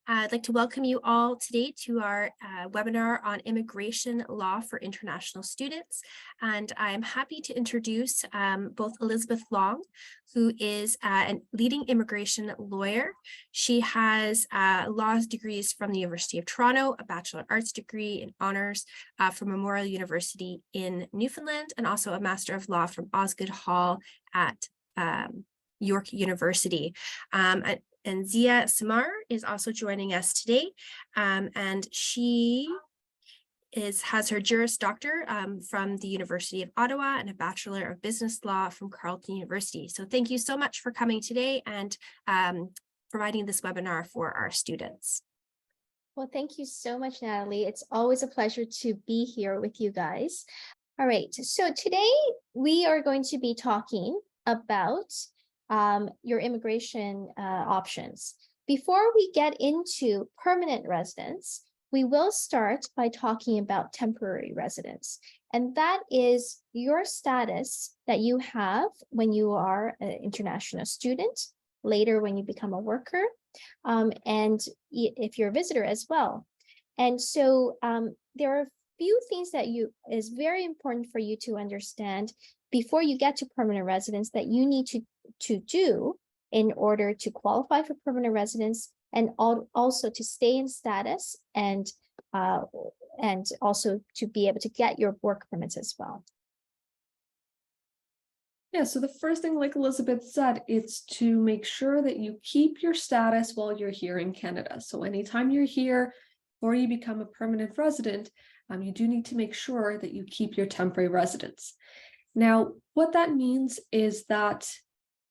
I'd like to welcome you all today to our webinar on immigration law for international students. And I'm happy to introduce both Elizabeth Long, who is a leading immigration lawyer. She has law degrees from the University of Toronto, a Bachelor of Arts degree in honors from Memorial University in Newfoundland, and also a Master of Law from Osgoode Hall at York University. And Zia Samar is also joining us today, and she has her Juris Doctor from the University of Ottawa and a Bachelor of Business Law from Carleton University. So thank you so much for coming today and providing this webinar for our students. Well, thank you so much, Natalie. It's always a pleasure to be here with you guys. All right, so today we are going to be talking about your immigration options. Before we get into permanent residence, we will start by talking about temporary residence. And that is your status that you have when you are an international student, later when you become a worker, and if you're a visitor as well. And so there are a few things that is very important for you to understand before you get to permanent residence that you need to do in order to qualify for permanent residence, and also to stay in status, and also to be able to get your work permits as well. Yeah, so the first thing, like Elizabeth said, it's to make sure that you keep your status while you're here in Canada. So anytime you're here, before you become a permanent resident, you do need to make sure that you keep your temporary residence. Now, what that means is that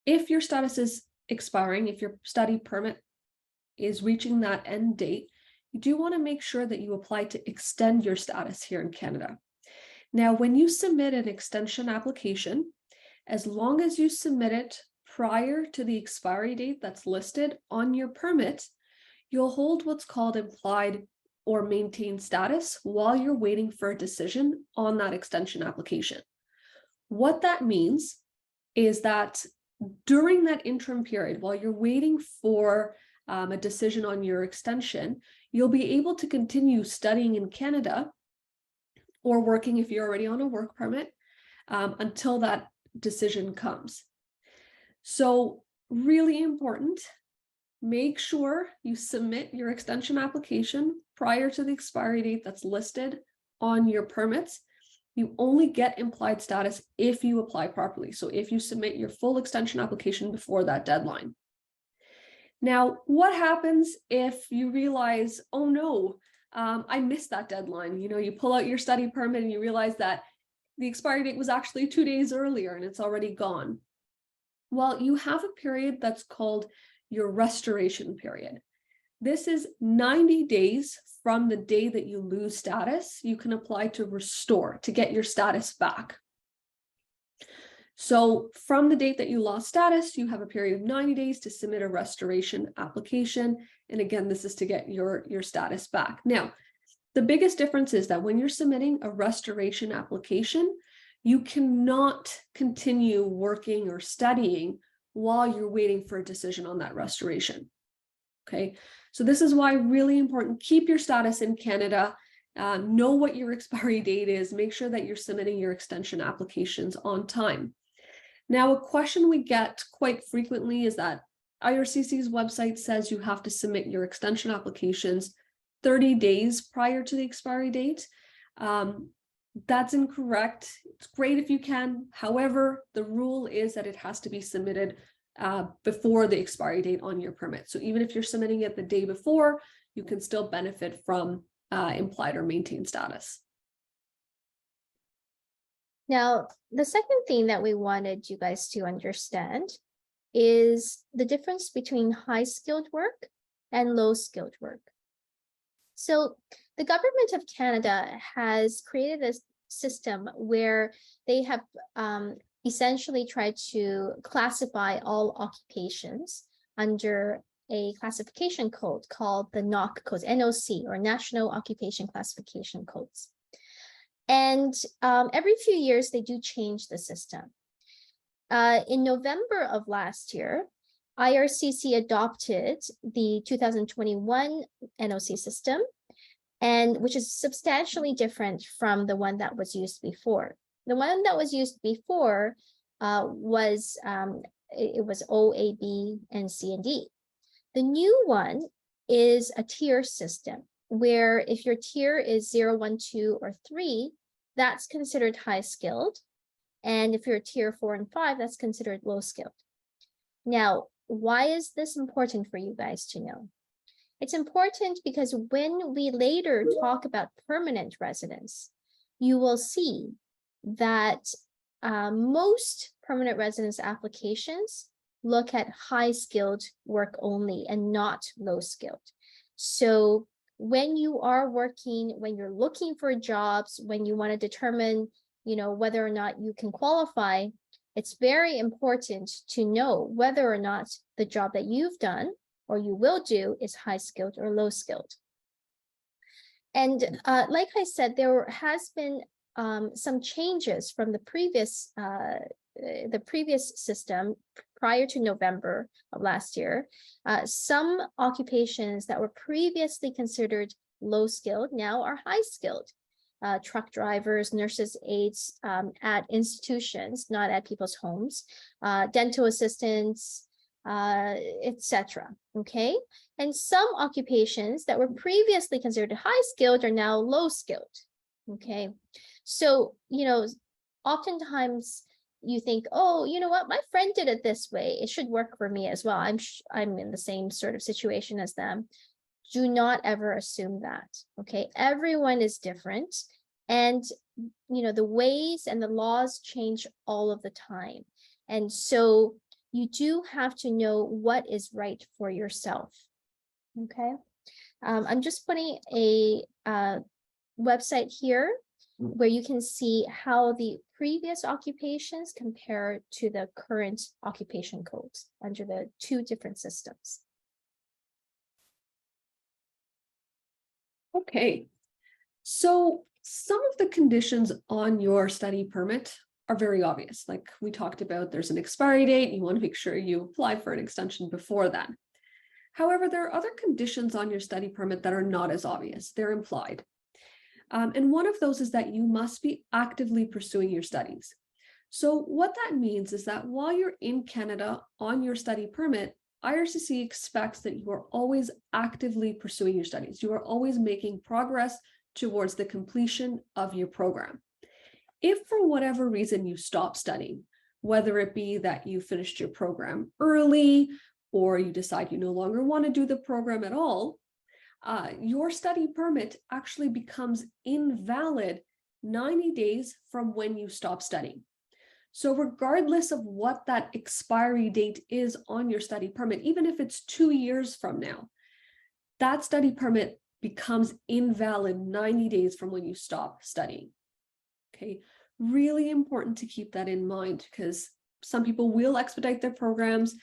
if your status is expiring, if your study permit is reaching that end date, you do want to make sure that you apply to extend your status here in Canada. Now, when you submit an extension application, as long as you submit it prior to the expiry date that's listed on your permit, you'll hold what's called implied or maintained status while you're waiting for a decision on that extension application. What that means is that during that interim period, while you're waiting for a decision on your extension, you'll be able to continue studying in Canada or working if you're already on a work permit until that decision comes. So really important, make sure you submit your extension application prior to the expiry date that's listed on your permits. You only get implied status if you apply properly. So if you submit your full extension application before that deadline. Now, what happens if you realize, oh no, I missed that deadline? You know, you pull out your study permit and you realize that the expiry date was actually 2 days earlier and it's already gone. Well, you have a period that's called your restoration period. This is 90 days from the day that you lose status. You can apply to restore, to get your status back. So from the date that you lost status, you have a period of 90 days to submit a restoration application. And again, this is to get your status back. Now, the biggest difference is that when you're submitting a restoration application, you cannot continue working or studying while you're waiting for a decision on that restoration. Okay, so this is why really important, keep your status in Canada, know what your expiry date is, make sure that you're submitting your extension applications on time. Now, a question we get quite frequently is that IRCC's website says you have to submit your extension applications 30 days prior to the expiry date. That's incorrect. It's great if you can. However, the rule is that it has to be submitted before the expiry date on your permit. So even if you're submitting it the day before, you can still benefit from implied or maintained status. Now, the second thing that we wanted you guys to understand is the difference between high-skilled work and low-skilled work. So the government of Canada has created a system where they have essentially tried to classify all occupations under a classification code called the NOC code, NOC, or National Occupation Classification Codes. And every few years, they do change the system. In November of last year, IRCC adopted the 2021 NOC system, and which is substantially different from the one that was used before. The one that was used before was O, A, B, and C, and D. The new one is a tier system, where if your tier is 0, 1, 2, or 3, that's considered high skilled. And if you're tier 4 and 5, that's considered low skilled. Now, why is this important for you guys to know? It's important because when we later talk about permanent residence, you will see that most permanent residence applications look at high skilled work only and not low skilled. So when you are working, when you're looking for jobs, when you want to determine, whether or not you can qualify, it's very important to know whether or not the job that you've done or you will do is high skilled or low skilled. And like I said, there has been some changes from the previous system prior to November of last year. Some occupations that were previously considered low skilled now are high skilled. Truck drivers, nurses, aides at institutions, not at people's homes, dental assistants, etc. Okay, and some occupations that were previously considered high skilled are now low skilled. Okay, so oftentimes you think, oh, you know what, my friend did it this way, it should work for me as well. I'm in the same sort of situation as them. Do not ever assume that. Okay, everyone is different, and the ways and the laws change all of the time, and so you do have to know what is right for yourself. Okay, I'm just putting a website here where you can see how the previous occupations compare to the current occupation codes under the two different systems. Okay, so some of the conditions on your study permit are very obvious. Like we talked about, there's an expiry date. You want to make sure you apply for an extension before that. However, there are other conditions on your study permit that are not as obvious. They're implied. And one of those is that you must be actively pursuing your studies. So what that means is that while you're in Canada on your study permit, IRCC expects that you are always actively pursuing your studies. You are always making progress towards the completion of your program. If for whatever reason you stop studying, whether it be that you finished your program early or you decide you no longer want to do the program at all, your study permit actually becomes invalid 90 days from when you stop studying. So regardless of what that expiry date is on your study permit, even if it's 2 years from now, that study permit becomes invalid 90 days from when you stop studying. Okay, really important to keep that in mind, because some people will expedite their programs.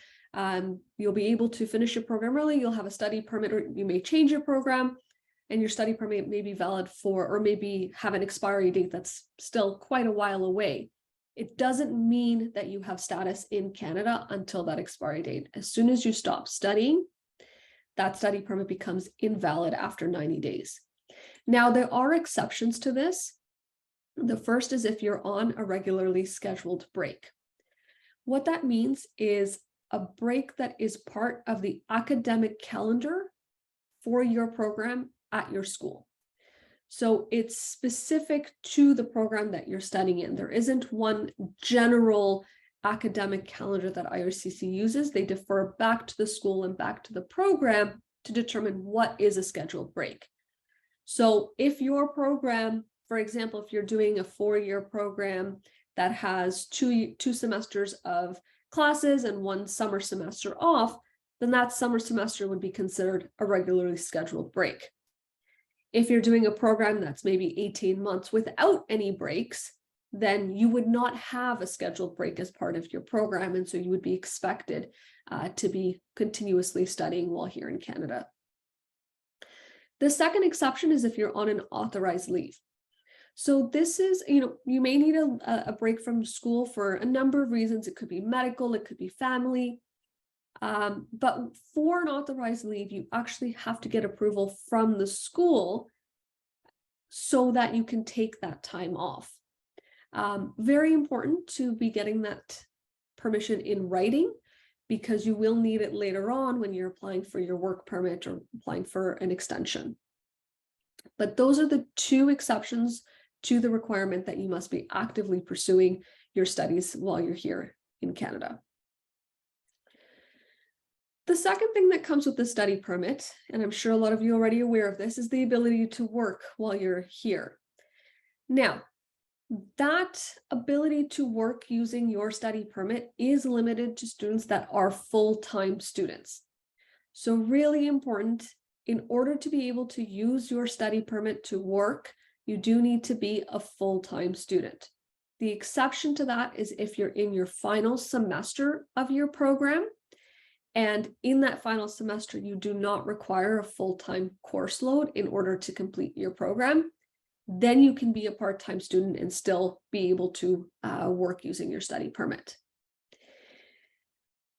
You'll be able to finish your program early, you'll have a study permit, or you may change your program and your study permit may be valid for, or maybe have an expiry date that's still quite a while away. It doesn't mean that you have status in Canada until that expiry date. As soon as you stop studying, that study permit becomes invalid after 90 days. Now, there are exceptions to this. The first is if you're on a regularly scheduled break. What that means is a break that is part of the academic calendar for your program at your school. So it's specific to the program that you're studying in. There isn't one general academic calendar that IRCC uses. They defer back to the school and back to the program to determine what is a scheduled break. So if your program, for example, if you're doing a 4-year program that has two semesters of classes and 1 summer semester off, then that summer semester would be considered a regularly scheduled break. If you're doing a program that's maybe 18 months without any breaks, then you would not have a scheduled break as part of your program. And so you would be expected to be continuously studying while here in Canada. The second exception is if you're on an authorized leave. So this is, you may need a break from school for a number of reasons. It could be medical, it could be family. But for an authorized leave, you actually have to get approval from the school so that you can take that time off. Very important to be getting that permission in writing, because you will need it later on when you're applying for your work permit or applying for an extension. But those are the two exceptions to the requirement that you must be actively pursuing your studies while you're here in Canada. The second thing that comes with the study permit, and I'm sure a lot of you are already aware of this, is the ability to work while you're here. Now, that ability to work using your study permit is limited to students that are full-time students. So really important, in order to be able to use your study permit to work, you do need to be a full-time student. The exception to that is if you're in your final semester of your program, and in that final semester, you do not require a full-time course load in order to complete your program, then you can be a part-time student and still be able to work using your study permit.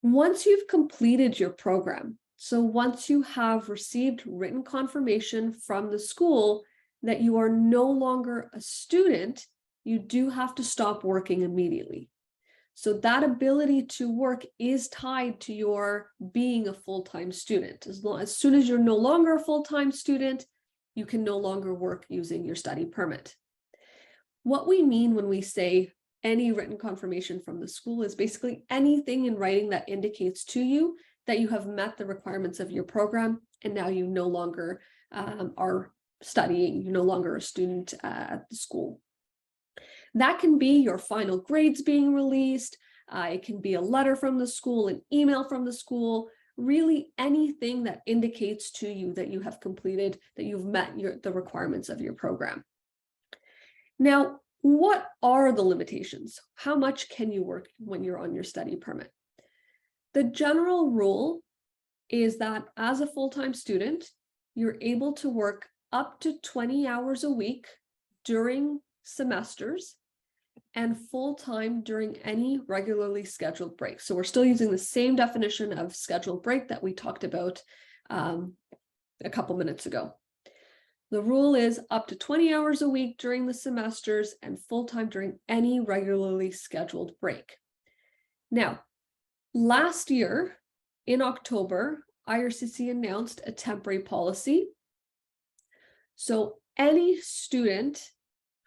Once you've completed your program, so once you have received written confirmation from the school that you are no longer a student, you do have to stop working immediately. So that ability to work is tied to your being a full-time student. As soon as you're no longer a full-time student, you can no longer work using your study permit. What we mean when we say any written confirmation from the school is basically anything in writing that indicates to you that you have met the requirements of your program and now you no longer are studying, you're no longer a student at the school. That can be your final grades being released. It can be a letter from the school, an email from the school, really anything that indicates to you that you have completed, that you've met the requirements of your program. Now, what are the limitations? How much can you work when you're on your study permit? The general rule is that as a full-time student, you're able to work up to 20 hours a week during semesters and full-time during any regularly scheduled break. So we're still using the same definition of scheduled break that we talked about a couple minutes ago. The rule is up to 20 hours a week during the semesters and full-time during any regularly scheduled break. Now, last year in October, IRCC announced a temporary policy. So any student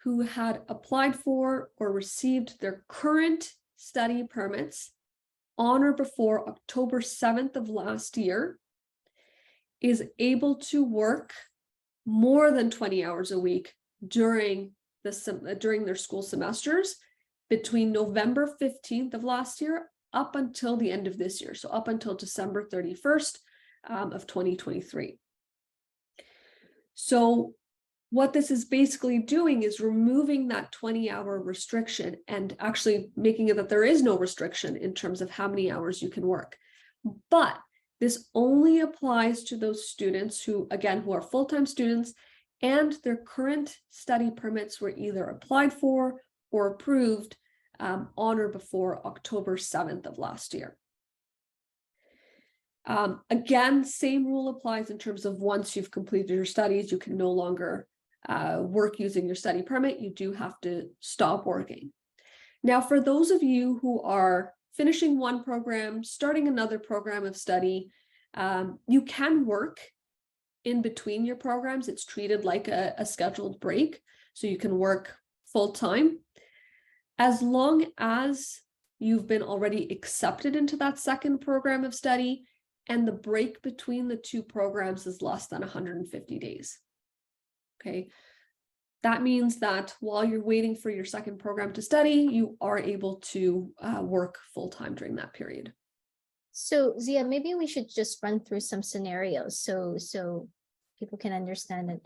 who had applied for or received their current study permits on or before October 7th of last year is able to work more than 20 hours a week during their school semesters between November 15th of last year up until the end of this year, so up until December 31st of 2023. So what this is basically doing is removing that 20-hour restriction and actually making it that there is no restriction in terms of how many hours you can work. But this only applies to those students who are full-time students and their current study permits were either applied for or approved on or before October 7th of last year. Again, same rule applies in terms of once you've completed your studies, you can no longer work using your study permit. You do have to stop working. Now, for those of you who are finishing one program, starting another program of study, you can work in between your programs. It's treated like a scheduled break, so you can work full-time. As long as you've been already accepted into that second program of study and the break between the two programs is less than 150 days. Okay, that means that while you're waiting for your second program to study, you are able to work full-time during that period. So Zia, maybe we should just run through some scenarios so people can understand it.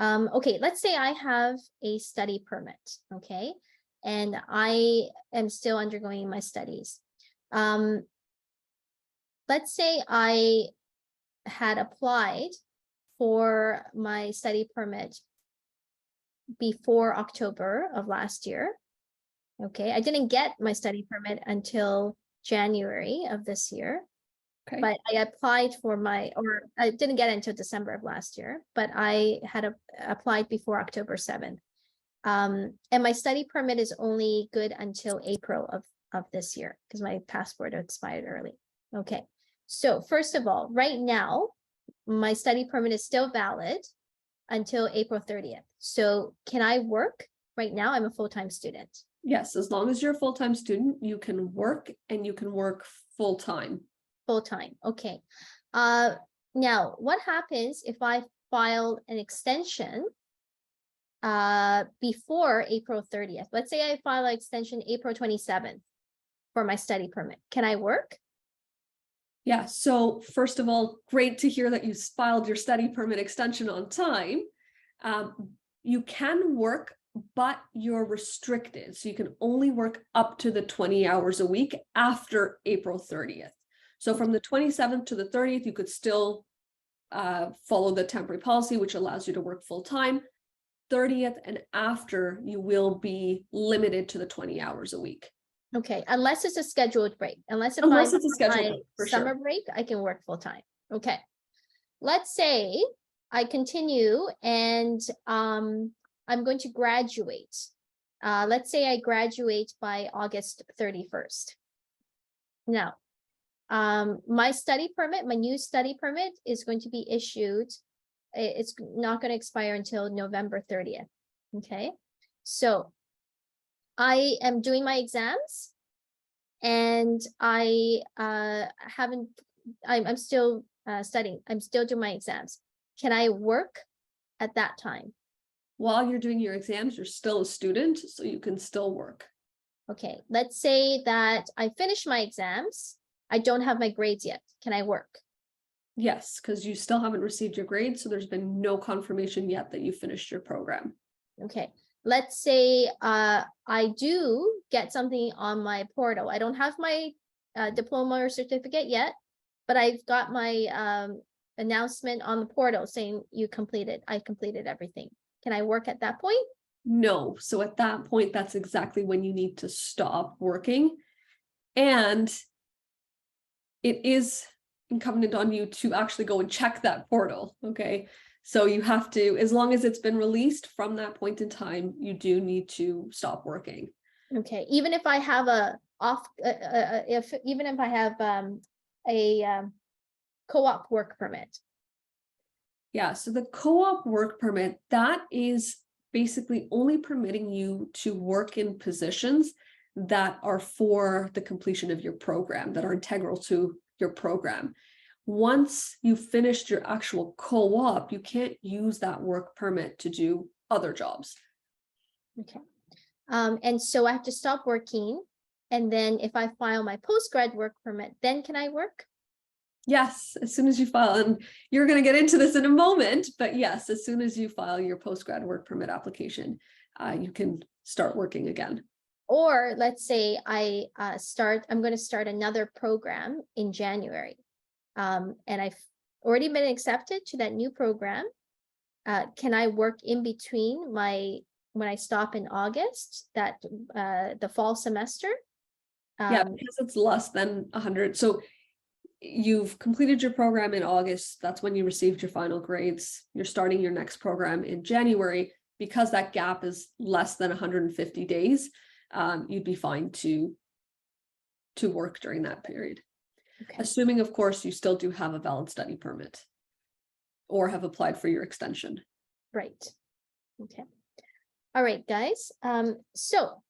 Okay, let's say I have a study permit, okay, and I am still undergoing my studies. Let's say I had applied for my study permit before October of last year. Okay, I didn't get my study permit until January of this year. Okay. but I applied for or I didn't get it until December of last year, but I had applied before October 7th. And my study permit is only good until April of this year because my passport expired early. Okay. So first of all, right now, my study permit is still valid until April 30th. So can I work right now? I'm a full-time student. Yes, as long as you're a full-time student, you can work and you can work full-time. Full-time. Okay. Now what happens if I file an extension before April 30th? Let's say I file an extension April 27th for my study permit. Can I work? Yeah, so first of all, great to hear that you filed your study permit extension on time. You can work, but you're restricted. So you can only work up to the 20 hours a week after April 30th. So from the 27th to the 30th, you could still follow the temporary policy, which allows you to work full time. 30th and after, you will be limited to the 20 hours a week. Okay, unless it's a scheduled break. Unless Unless I'm it's a scheduled on break, for summer sure. break, I can work full time. Okay. Let's say I continue and I'm going to graduate. Let's say I graduate by August 31st. Now, my study permit, my new study permit is going to be issued. It's not going to expire until November 30th. Okay. So I am doing my exams and I'm still studying. I'm still doing my exams. Can I work at that time? While you're doing your exams, you're still a student, so you can still work. Okay, let's say that I finish my exams. I don't have my grades yet. Can I work? Yes, because you still haven't received your grades, so there's been no confirmation yet that you finished your program. Okay, let's say I do get something on my portal. I don't have my diploma or certificate yet, but I've got my announcement on the portal saying I completed everything. Can I work at that point? No, so at that point, that's exactly when you need to stop working. And it is incumbent on you to actually go and check that portal, okay? So you have to, as long as it's been released from that point in time, you do need to stop working. Okay, even if I have even if I have a co-op work permit. Yeah, so the co-op work permit, that is basically only permitting you to work in positions that are for the completion of your program, that are integral to your program. Once you've finished your actual co-op, you can't use that work permit to do other jobs. Okay. And so I have to stop working. And then if I file my postgrad work permit, then can I work? Yes, as soon as you file, and you're going to get into this in a moment, but yes, as soon as you file your postgrad work permit application, you can start working again. Or let's say I'm going to start another program in January. And I've already been accepted to that new program. Can I work in between when I stop in August, the fall semester? Yeah, because it's less than 100. So you've completed your program in August. That's when you received your final grades. You're starting your next program in January. Because that gap is less than 150 days, you'd be fine to work during that period. Okay. Assuming, of course, you still do have a valid study permit or have applied for your extension. Right. Okay. All right, guys. So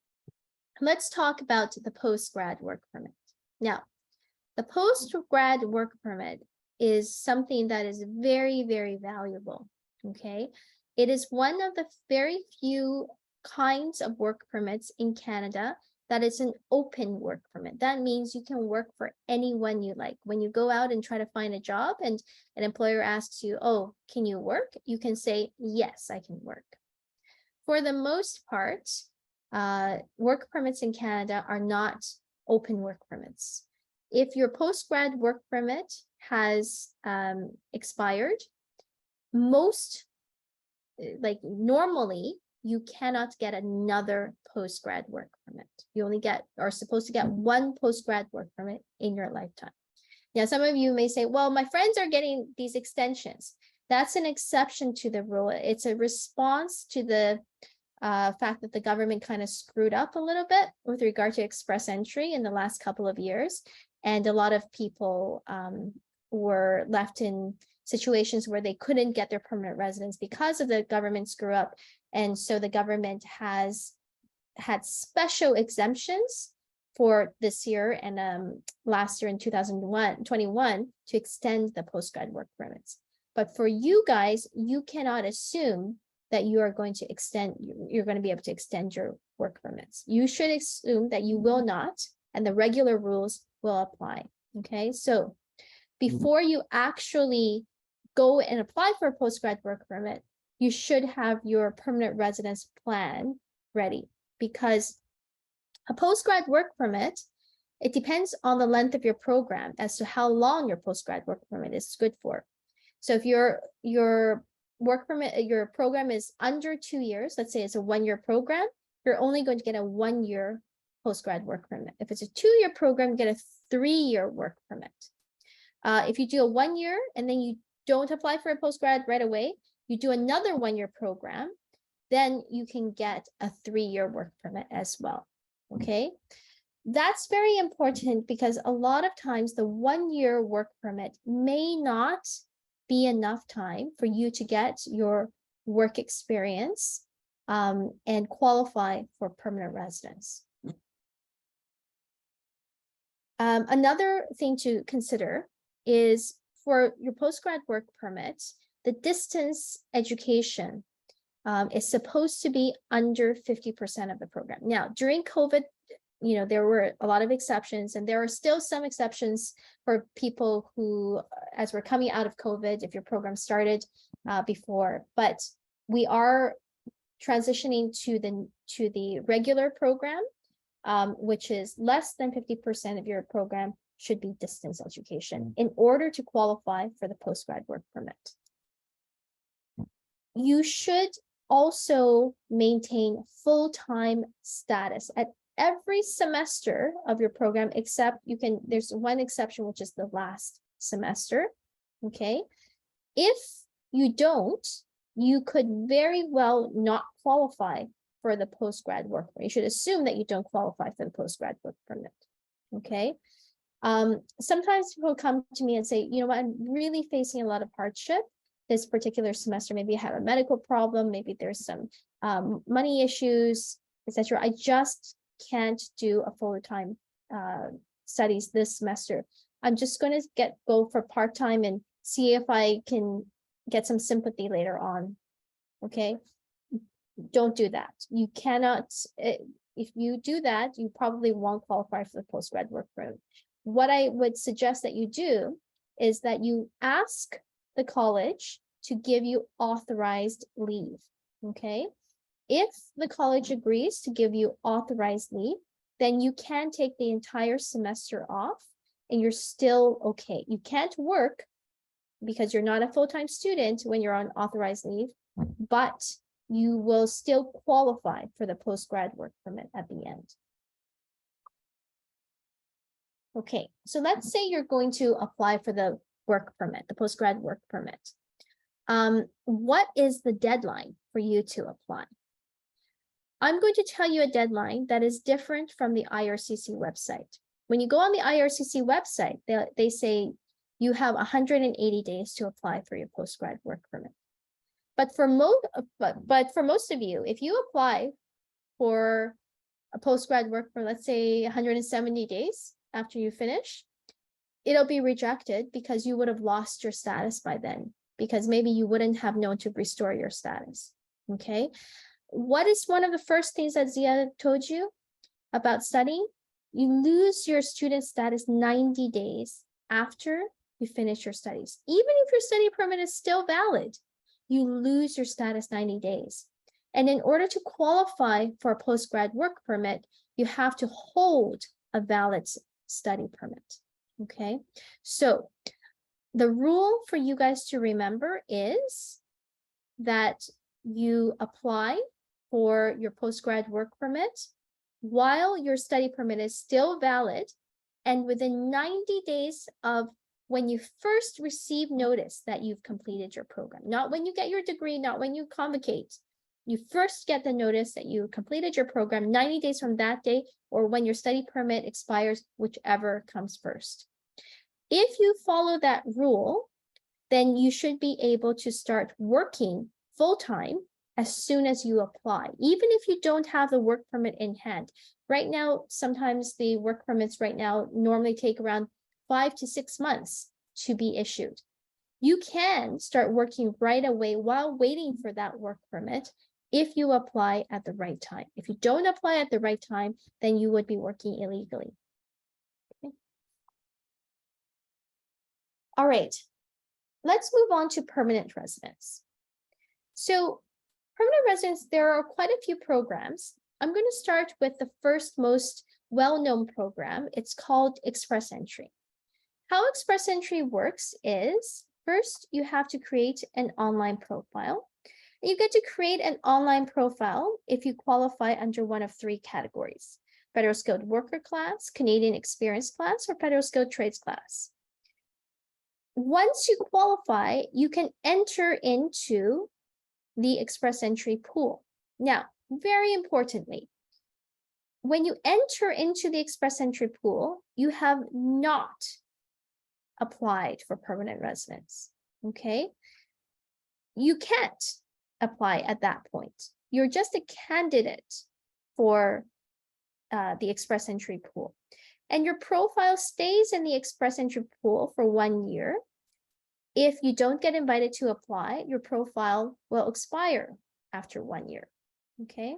let's talk about the postgrad work permit. Now, the postgrad work permit is something that is very, very valuable. Okay. It is one of the very few kinds of work permits in Canada that is an open work permit. That means you can work for anyone you like. When you go out and try to find a job and an employer asks you, oh, can you work? You can say, yes, I can work. For the most part, work permits in Canada are not open work permits. If your postgrad work permit has expired, normally you cannot get another postgrad work permit. You only are supposed to get one postgrad work permit in your lifetime. Now, some of you may say, well, my friends are getting these extensions. That's an exception to the rule. It's a response to the fact that the government kind of screwed up a little bit with regard to express entry in the last couple of years. And a lot of people were left in situations where they couldn't get their permanent residence because of the government screw up. And so the government has had special exemptions for this year and last year in 2021 to extend the postgrad work permits. But for you guys, you cannot assume that you are going to you're going to be able to extend your work permits. You should assume that you will not, and the regular rules will apply. Okay, so before you actually go and apply for a postgrad work permit, you should have your permanent residence plan ready, because a postgrad work permit, it depends on the length of your program as to how long your postgrad work permit is good for. So if your work permit, your program is under 2 years, let's say it's a 1-year program, you're only going to get a 1-year postgrad work permit. If it's a 2-year program, you get a 3-year work permit. If you do a 1 year and then you don't apply for a postgrad right away, you do another 1-year program, then you can get a 3-year work permit as well. Okay, that's very important because a lot of times the 1-year work permit may not be enough time for you to get your work experience and qualify for permanent residence. Another thing to consider is for your postgrad work permit, the distance education is supposed to be under 50% of the program. Now, during COVID, there were a lot of exceptions, and there are still some exceptions for people who, as we're coming out of COVID, if your program started before, but we are transitioning to the regular program, which is less than 50% of your program should be distance education in order to qualify for the postgrad work permit. You should also maintain full-time status at every semester of your program, except there's one exception, which is the last semester. Okay, if you don't, you could very well not qualify for the postgrad work permit. You should assume that you don't qualify for the postgrad work permit. Okay, sometimes people come to me and say, you know what, I'm really facing a lot of hardship this particular semester. Maybe I have a medical problem, maybe there's some money issues, etc. I just can't do a full-time studies this semester. I'm just going to go for part-time and see if I can get some sympathy later on. Okay, don't do that. You cannot, if you do that, you probably won't qualify for the postgrad work permit. What I would suggest that you do is that you ask the college to give you authorized leave. Okay, if the college agrees to give you authorized leave, then you can take the entire semester off and you're still okay. You can't work because you're not a full-time student when you're on authorized leave, but you will still qualify for the postgrad work permit at the end. Okay, so let's say you're going to apply for the work permit, the postgrad work permit. What is the deadline for you to apply? I'm going to tell you a deadline that is different from the IRCC website. When you go on the IRCC website, they say you have 180 days to apply for your postgrad work permit. But for most of you, if you apply for a postgrad work for, let's say, 170 days after you finish, it'll be rejected because you would have lost your status by then, because maybe you wouldn't have known to restore your status. Okay, what is one of the first things that Zia told you about studying? You lose your student status 90 days after you finish your studies. Even if your study permit is still valid, you lose your status 90 days. And in order to qualify for a postgrad work permit, you have to hold a valid study permit. Okay, so the rule for you guys to remember is that you apply for your postgrad work permit while your study permit is still valid, and within 90 days of when you first receive notice that you've completed your program, not when you get your degree, not when you convocate. You first get the notice that you completed your program 90 days from that day, or when your study permit expires, whichever comes first. If you follow that rule, then you should be able to start working full-time as soon as you apply, even if you don't have the work permit in hand. Right now, sometimes the work permits right now normally take around 5 to 6 months to be issued. You can start working right away while waiting for that work permit if you apply at the right time. If you don't apply at the right time, then you would be working illegally. Okay. All right, let's move on to permanent residence. So permanent residence, there are quite a few programs. I'm going to start with the first most well-known program. It's called Express Entry. How Express Entry works is, first, you have to create an online profile. You get to create an online profile if you qualify under one of 3 categories: Federal Skilled Worker class, Canadian Experience class, or Federal Skilled Trades class. Once you qualify, you can enter into the Express Entry pool. Now, very importantly, when you enter into the Express Entry pool, you have not applied for permanent residence, okay? You can't apply at that point. You're just a candidate for the Express Entry pool. And your profile stays in the Express Entry pool for 1 year. If you don't get invited to apply, your profile will expire after 1 year, okay?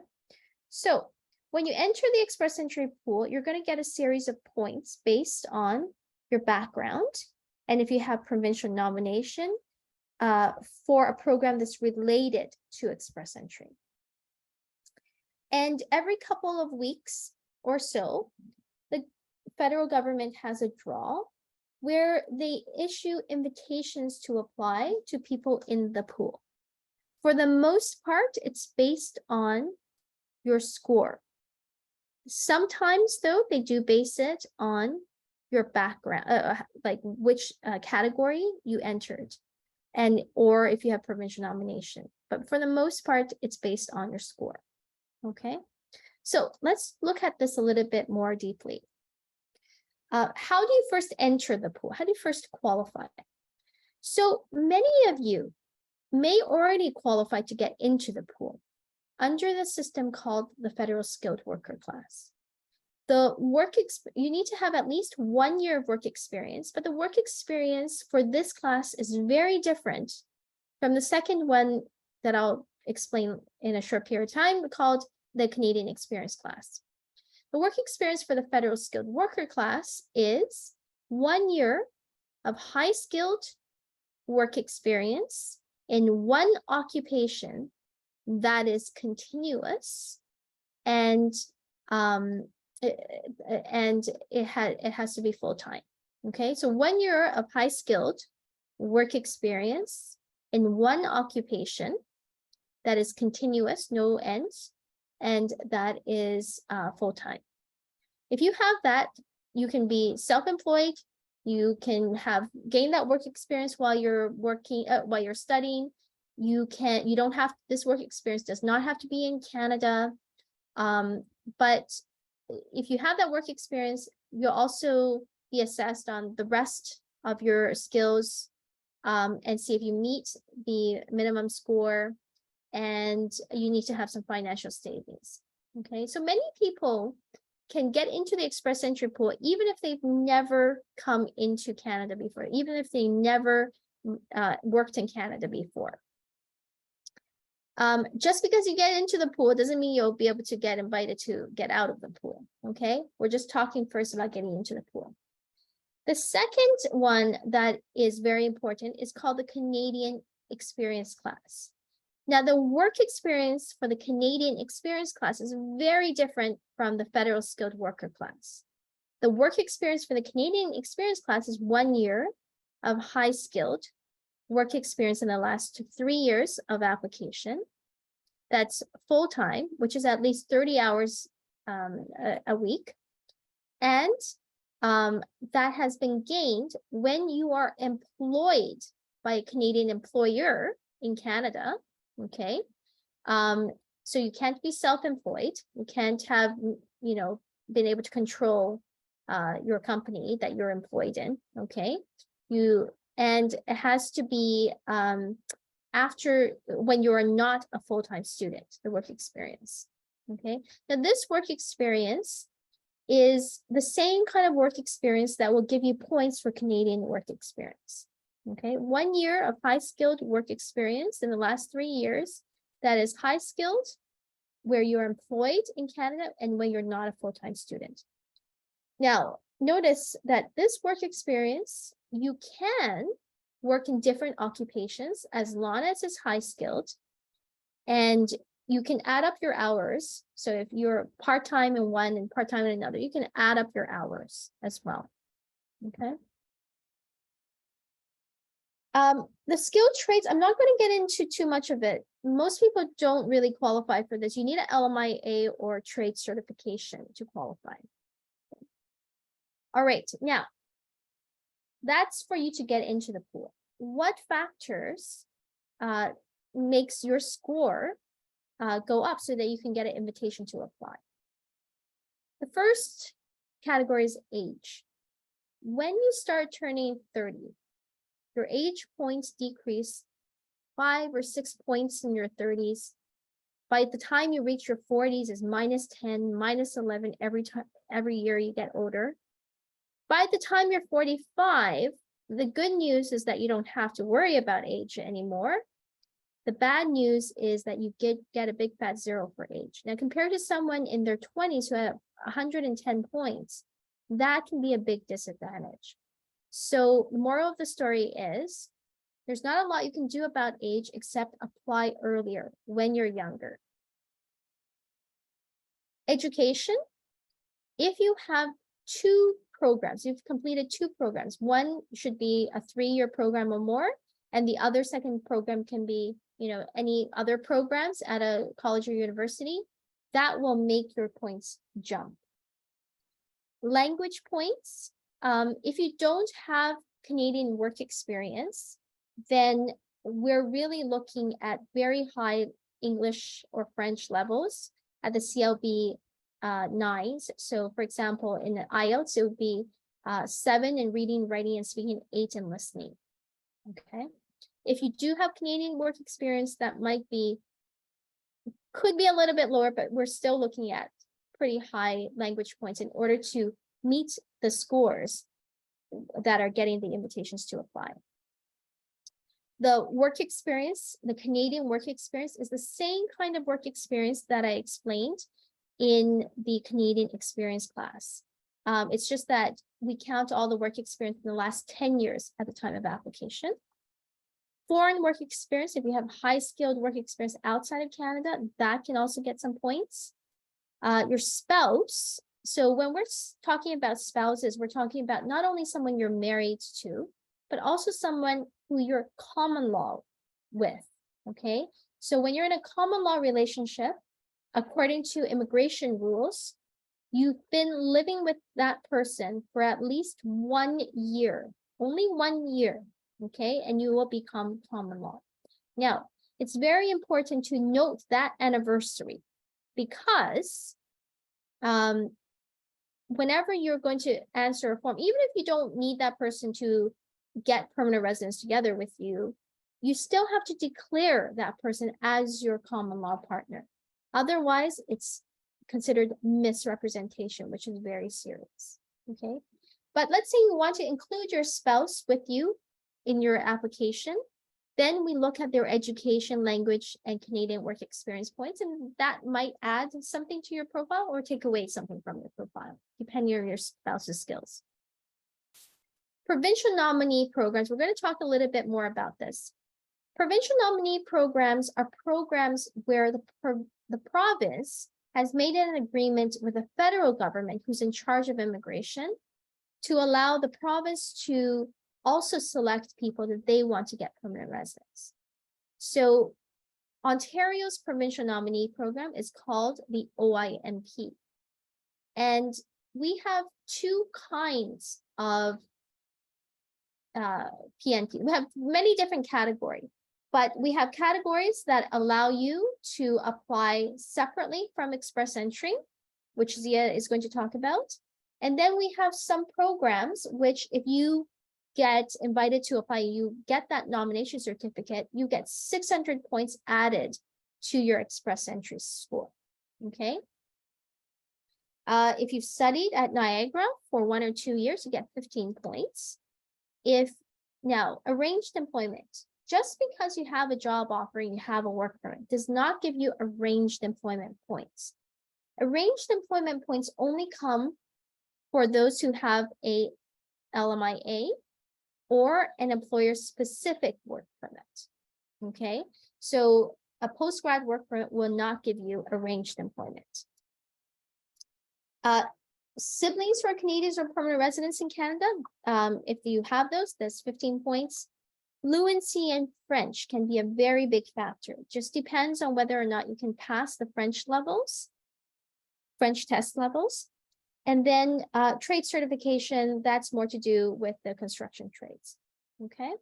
So when you enter the Express Entry pool, you're going to get a series of points based on your background, and if you have provincial nomination for a program that's related to Express Entry. And every couple of weeks or so, the federal government has a draw where they issue invitations to apply to people in the pool. For the most part, it's based on your score. Sometimes, though, they do base it on your background, like which category you entered, and or if you have provincial nomination. But for the most part, it's based on your score. Okay, so let's look at this a little bit more deeply. How do you first enter the pool? How do you first qualify? So many of you may already qualify to get into the pool under the system called the Federal Skilled Worker class. The you need to have at least 1 year of work experience, but the work experience for this class is very different from the second one that I'll explain in a short period of time, called the Canadian Experience class. The work experience for the Federal Skilled Worker class is 1 year of high-skilled work experience in one occupation that is continuous, and it has to be full-time. Okay, so 1 year of high-skilled work experience in one occupation that is continuous, no ends, and that is full-time. If you have that, you can be self-employed. You can gain that work experience while you're working, while you're studying. You don't have, this work experience does not have to be in Canada. But if you have that work experience, you'll also be assessed on the rest of your skills, and see if you meet the minimum score, and you need to have some financial savings. Okay, so many people can get into the Express Entry pool even if they've never come into Canada before, even if they never worked in Canada before. Just because you get into the pool doesn't mean you'll be able to get invited to get out of the pool, okay? We're just talking first about getting into the pool. The second one that is very important is called the Canadian Experience class. Now, the work experience for the Canadian Experience class is very different from the Federal Skilled Worker class. The work experience for the Canadian Experience class is 1 year of high-skilled work experience in the last 3 years of application. That's full-time, which is at least 30 hours a week. And that has been gained when you are employed by a Canadian employer in Canada, okay? So you can't be self-employed. You can't have, been able to control your company that you're employed in, okay? And it has to be after when you are not a full-time student, the work experience, okay? Now this work experience is the same kind of work experience that will give you points for Canadian work experience, okay? 1 year of high-skilled work experience in the last 3 years, that is high-skilled, where you're employed in Canada and when you're not a full-time student. Now, notice that this work experience, you can work in different occupations as long as it's high-skilled, and you can add up your hours. So if you're part-time in one and part-time in another, you can add up your hours as well, okay? The skilled trades, I'm not going to get into too much of it. Most people don't really qualify for this. You need an LMIA or trade certification to qualify. All right, now that's for you to get into the pool. What factors makes your score go up so that you can get an invitation to apply? The first category is age. When you start turning 30, your age points decrease 5 or 6 points in your 30s. By the time you reach your 40s is -10, -11 every year you get older. By the time you're 45, the good news is that you don't have to worry about age anymore. The bad news is that you get a big fat 0 for age. Now, compared to someone in their 20s who have 110 points, that can be a big disadvantage. So the moral of the story is there's not a lot you can do about age except apply earlier when you're younger. Education, if you have 2 programs, you've completed 2 programs. One should be a 3-year program or more, and the other second program can be, any other programs at a college or university. That will make your points jump. Language points, if you don't have Canadian work experience, then we're really looking at very high English or French levels at the CLB 9s. So for example, in the IELTS, it would be 7 in reading, writing, and speaking, 8 in listening, okay? If you do have Canadian work experience, that could be a little bit lower, but we're still looking at pretty high language points in order to meet the scores that are getting the invitations to apply. The work experience, the Canadian work experience, is the same kind of work experience that I explained in the Canadian experience class. It's just that we count all the work experience in the last 10 years at the time of application. Foreign work experience, if you have high-skilled work experience outside of Canada, that can also get some points. Your spouse, so when we're talking about spouses, we're talking about not only someone you're married to, but also someone who you're common law with, okay? So when you're in a common law relationship, according to immigration rules, you've been living with that person for at least 1 year, only 1 year, okay? And you will become common law. Now, it's very important to note that anniversary because whenever you're going to answer a form, even if you don't need that person to get permanent residence together with you, you still have to declare that person as your common law partner. Otherwise, it's considered misrepresentation, which is very serious, okay? But let's say you want to include your spouse with you in your application, then we look at their education, language, and Canadian work experience points, and that might add something to your profile or take away something from your profile, depending on your spouse's skills. Provincial nominee programs, we're going to talk a little bit more about this. Provincial nominee programs are programs where the province has made an agreement with the federal government, who's in charge of immigration, to allow the province to also select people that they want to get permanent residence. So Ontario's provincial nominee program is called the OIMP. And we have two kinds of PNP. We have many different categories, but we have categories that allow you to apply separately from Express Entry, which Zia is going to talk about. And then we have some programs which, if you get invited to apply, you get that nomination certificate, you get 600 points added to your Express Entry score. Okay. If you've studied at Niagara for 1 or 2 years, you get 15 points. If now arranged employment, just because you have a job offer and you have a work permit does not give you arranged employment points. Arranged employment points only come for those who have a LMIA or an employer-specific work permit. Okay, so a post-grad work permit will not give you arranged employment. Siblings for Canadians or permanent residents in Canada, if you have those, that's 15 points. Fluency in French can be a very big factor. It just depends on whether or not you can pass the French test levels. And then trade certification, that's more to do with the construction trades. Okay.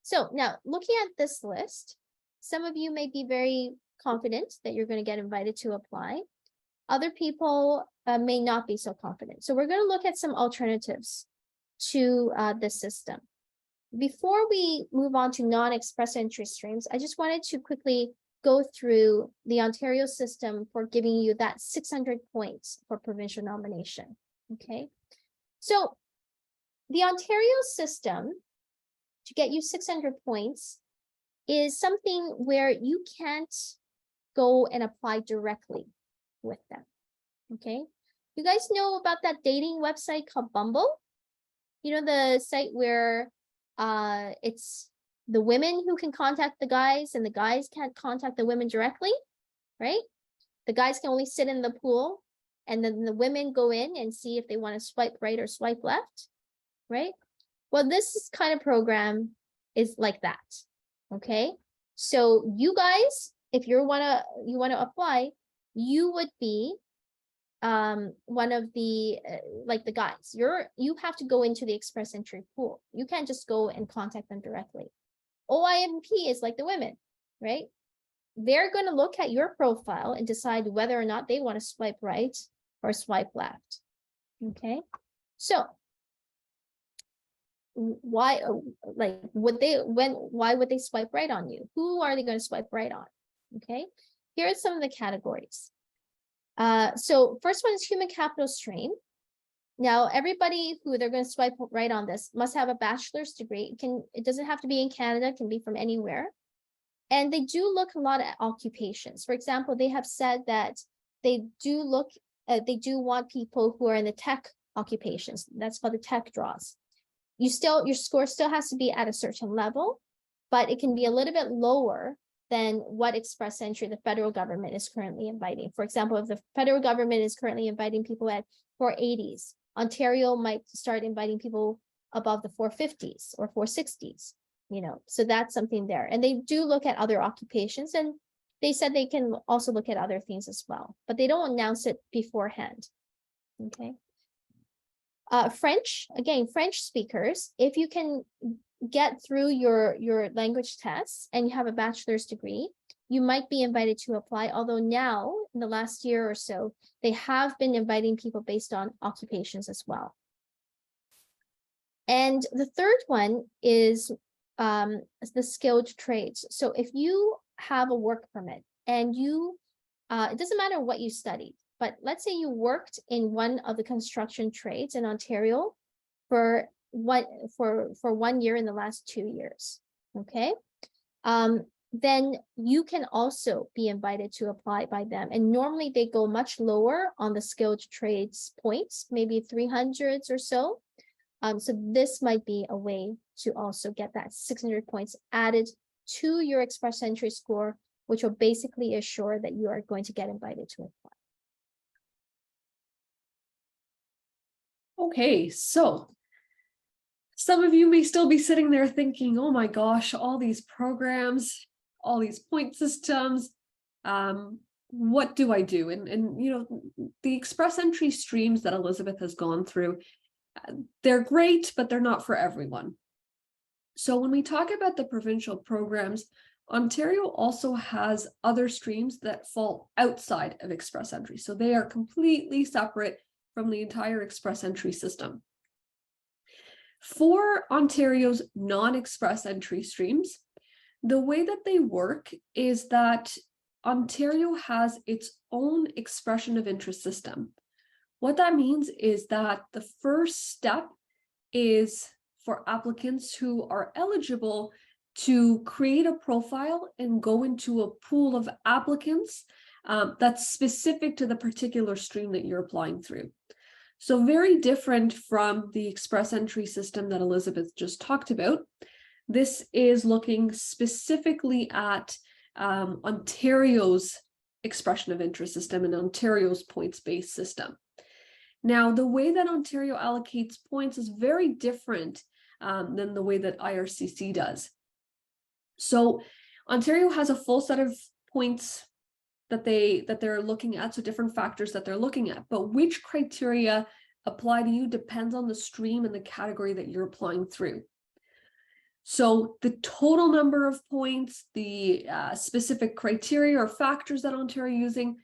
So now looking at this list, some of you may be very confident that you're going to get invited to apply. Other people may not be so confident. So we're going to look at some alternatives to this system. Before we move on to non-express entry streams, I just wanted to quickly go through the Ontario system for giving you that 600 points for provincial nomination. Okay, so the Ontario system to get you 600 points is something where you can't go and apply directly with them. Okay, you guys know about that dating website called Bumble? You know, the site where it's the women who can contact the guys and the guys can't contact the women directly, right? The guys can only sit in the pool and then the women go in and see if they want to swipe right or swipe left, right? Well, this kind of program is like that. Okay, so you guys, if you want to apply, you would be one of the like the guys. You have to go into the express entry pool. You can't just go and contact them directly. OIMP is like the women, right? They're going to look at your profile and decide whether or not they want to swipe right or swipe left. Okay, so why would they swipe right on you? Who are they going to swipe right on? Okay, here are some of the categories. So first one is human capital stream. Now, everybody who they're going to swipe right on this must have a bachelor's degree. It doesn't have to be in Canada, it can be from anywhere. And they do look a lot at occupations. For example, they have said that they do want people who are in the tech occupations. That's called the tech draws. Your score still has to be at a certain level, but it can be a little bit lower than what express entry the federal government is currently inviting. For example, if the federal government is currently inviting people at 480s, Ontario might start inviting people above the 450s or 460s, you know, so that's something there. And they do look at other occupations, and they said they can also look at other things as well, but they don't announce it beforehand. Okay. French, again, French speakers, if you can get through your language tests and you have a bachelor's degree, you might be invited to apply. Although now, in the last year or so, they have been inviting people based on occupations as well. And the third one is the skilled trades. So if you have a work permit and it doesn't matter what you studied, but let's say you worked in one of the construction trades in Ontario for 1 year in the last 2 years, okay? Then you can also be invited to apply by them. And normally they go much lower on the skilled trades points, maybe 300s or so. So this might be a way to also get that 600 points added to your express entry score, which will basically assure that you are going to get invited to apply. Okay, so some of you may still be sitting there thinking, oh my gosh, all these programs, all these point systems, what do I do? And you know, the express entry streams that Elizabeth has gone through, they're great, but they're not for everyone. So when we talk about the provincial programs, Ontario also has other streams that fall outside of express entry. So they are completely separate from the entire express entry system. For Ontario's non-express entry streams, the way that they work is that Ontario has its own expression of interest system. What that means is that the first step is for applicants who are eligible to create a profile and go into a pool of applicants that's specific to the particular stream that you're applying through. So very different from the express entry system that Elizabeth just talked about. This is looking specifically at Ontario's expression of interest system and Ontario's points-based system. Now, the way that Ontario allocates points is very different than the way that IRCC does. So Ontario has a full set of points that they're looking at, so different factors that they're looking at, but which criteria apply to you depends on the stream and the category that you're applying through. So the total number of points, the specific criteria or factors that Ontario is using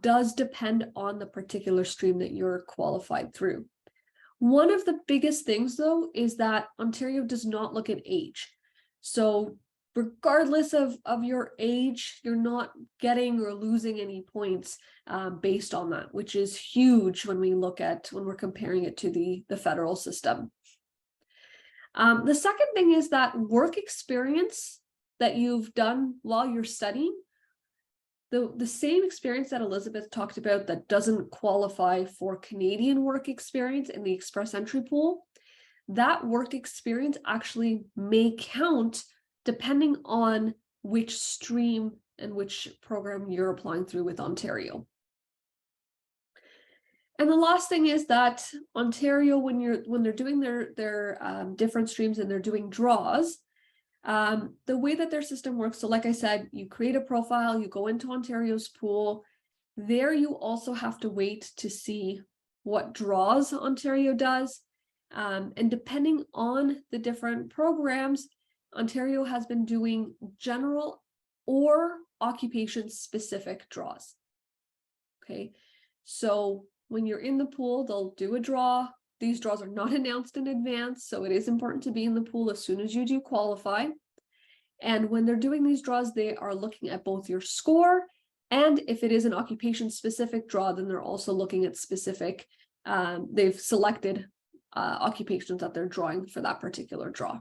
does depend on the particular stream that you're qualified through. One of the biggest things, though, is that Ontario does not look at age. So regardless of your age, you're not getting or losing any points based on that, which is huge when we're comparing it to the federal system. The second thing is that work experience that you've done while you're studying, the same experience that Elizabeth talked about that doesn't qualify for Canadian work experience in the express entry pool, that work experience actually may count depending on which stream and which program you're applying through with Ontario. And the last thing is that Ontario, when they're doing their different streams and they're doing draws, the way that their system works, so like I said, you create a profile, you go into Ontario's pool. There you also have to wait to see what draws Ontario does. And depending on the different programs, Ontario has been doing general or occupation-specific draws. Okay, so when you're in the pool, they'll do a draw. These draws are not announced in advance, so it is important to be in the pool as soon as you do qualify. And when they're doing these draws, they are looking at both your score, and if it is an occupation-specific draw, then they're also looking at specific, they've selected occupations that they're drawing for that particular draw.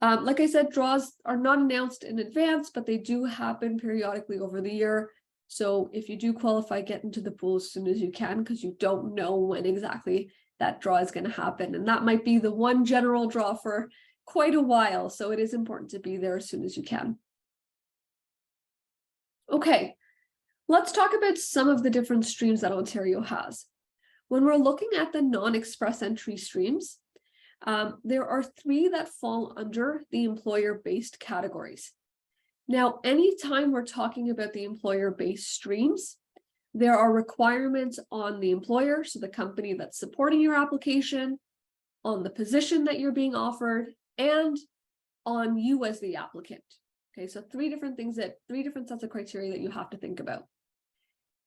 Like I said, draws are not announced in advance, but they do happen periodically over the year. So if you do qualify, get into the pool as soon as you can, because you don't know when exactly that draw is going to happen. And that might be the one general draw for quite a while. So it is important to be there as soon as you can. Okay, let's talk about some of the different streams that Ontario has. When we're looking at the non-express entry streams, there are 3 that fall under the employer-based categories. Now, anytime we're talking about the employer-based streams, there are requirements on the employer, so the company that's supporting your application, on the position that you're being offered, and on you as the applicant. Okay, so 3 different sets of criteria that you have to think about.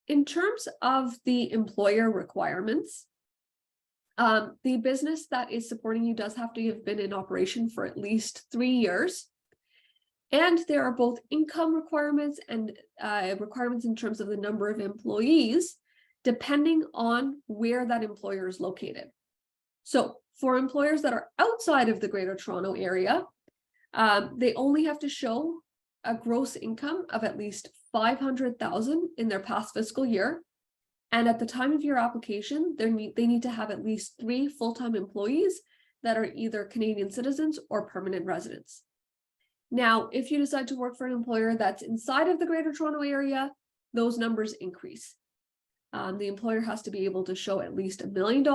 In terms of the employer requirements, the business that is supporting you does have to have been in operation for at least 3 years. And there are both income requirements and requirements in terms of the number of employees, depending on where that employer is located. So for employers that are outside of the Greater Toronto Area, they only have to show a gross income of at least $500,000 in their past fiscal year. And at the time of your application, they need to have at least 3 full-time employees that are either Canadian citizens or permanent residents. Now, if you decide to work for an employer that's inside of the Greater Toronto Area, those numbers increase. The employer has to be able to show at least $1 million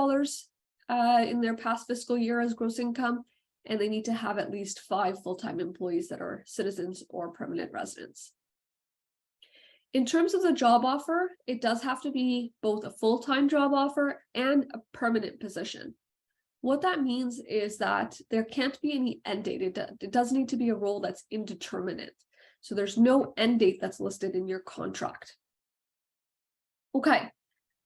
in their past fiscal year as gross income, and they need to have at least 5 full-time employees that are citizens or permanent residents. In terms of the job offer, it does have to be both a full-time job offer and a permanent position. What that means is that there can't be any end date. It does need to be a role that's indeterminate. So there's no end date that's listed in your contract. Okay,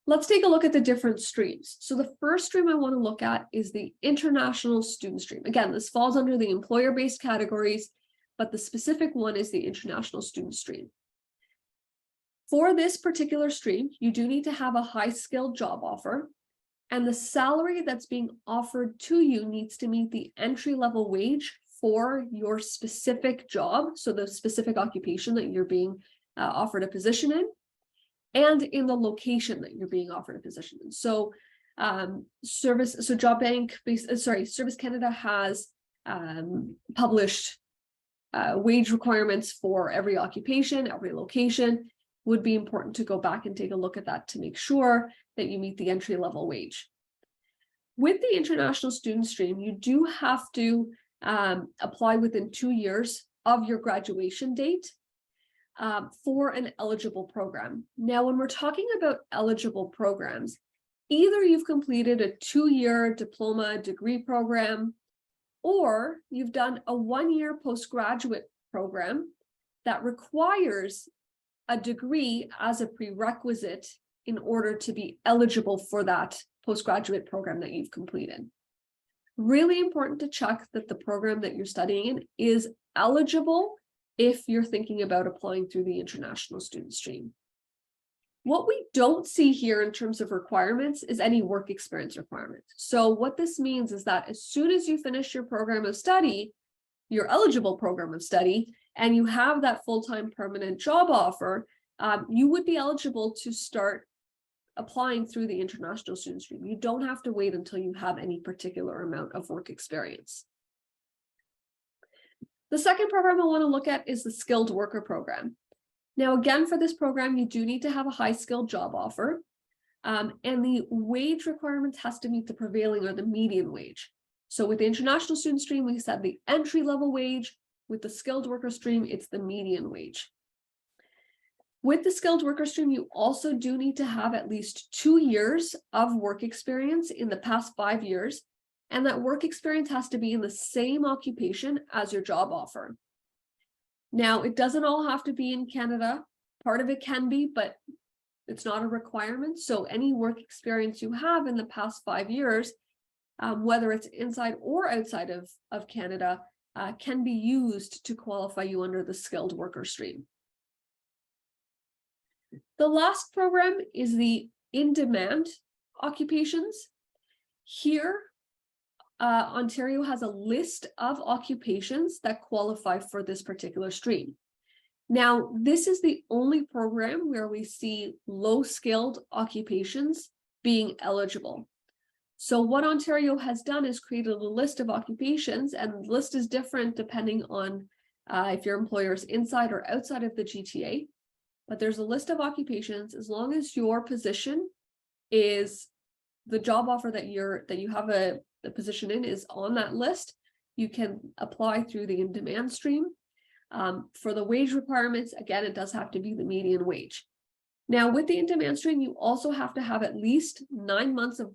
let's take a look at the different streams. So the first stream I want to look at is the international student stream. Again, this falls under the employer-based categories, but the specific one is the international student stream. For this particular stream, you do need to have a high-skilled job offer, and the salary that's being offered to you needs to meet the entry-level wage for your specific job, so the specific occupation that you're being offered a position in, and in the location that you're being offered a position in. So Service Canada has published wage requirements for every occupation, every location. Would be important to go back and take a look at that to make sure that you meet the entry-level wage. With the international student stream, you do have to apply within 2 years of your graduation date for an eligible program. Now, when we're talking about eligible programs, either you've completed a 2-year diploma degree program, or you've done a 1-year postgraduate program that requires a degree as a prerequisite in order to be eligible for that postgraduate program that you've completed. Really important to check that the program that you're studying in is eligible if you're thinking about applying through the international student stream. What we don't see here in terms of requirements is any work experience requirements. So what this means is that as soon as you finish your program of study, your eligible program of study, and you have that full-time permanent job offer, you would be eligible to start applying through the international student stream. You don't have to wait until you have any particular amount of work experience. The second program I want to look at is the skilled worker program. Now, again, for this program, you do need to have a high-skilled job offer, and the wage requirements has to meet the prevailing or the median wage. So with the international student stream, we said the entry-level wage. With the skilled worker stream, it's the median wage. With the skilled worker stream, you also do need to have at least 2 years of work experience in the past 5 years, and that work experience has to be in the same occupation as your job offer. Now, it doesn't all have to be in Canada. Part of it can be, but it's not a requirement. So any work experience you have in the past 5 years, whether it's inside or outside of Canada, can be used to qualify you under the skilled worker stream. The last program is the in-demand occupations. Here, Ontario has a list of occupations that qualify for this particular stream. Now, this is the only program where we see low-skilled occupations being eligible. So what Ontario has done is created a list of occupations, and the list is different depending on if your employer is inside or outside of the GTA. But there's a list of occupations. As long as your position is the job offer that you have a position in is on that list, you can apply through the in-demand stream. For the wage requirements, again, it does have to be the median wage. Now, with the in-demand stream, you also have to have at least 9 months of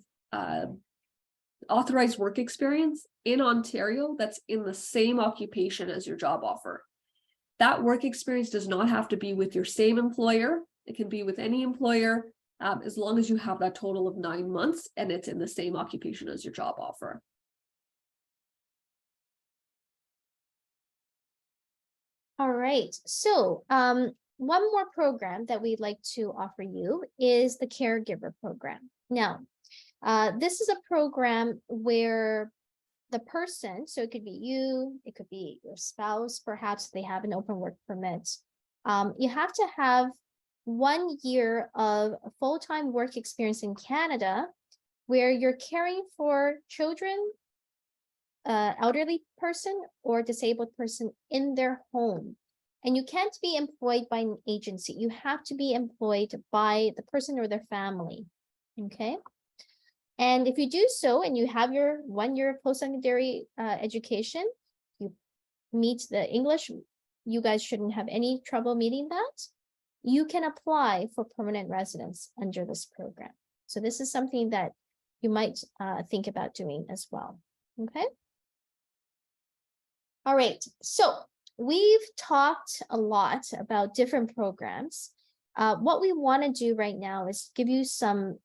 authorized work experience in Ontario that's in the same occupation as your job offer. That work experience does not have to be with your same employer. It can be with any employer, as long as you have that total of 9 months and it's in the same occupation as your job offer. All right, so one more program that we'd like to offer you is the caregiver program. Now, this is a program where the person, so it could be you, it could be your spouse, perhaps they have an open work permit. You have to have 1 year of full-time work experience in Canada where you're caring for children, elderly person, or disabled person in their home. And you can't be employed by an agency. You have to be employed by the person or their family. Okay. And if you do so and you have your 1-year post-secondary education, you meet the English, you guys shouldn't have any trouble meeting that. You can apply for permanent residence under this program. So this is something that you might think about doing as well. Okay. All right. So we've talked a lot about different programs. What we want to do right now is give you some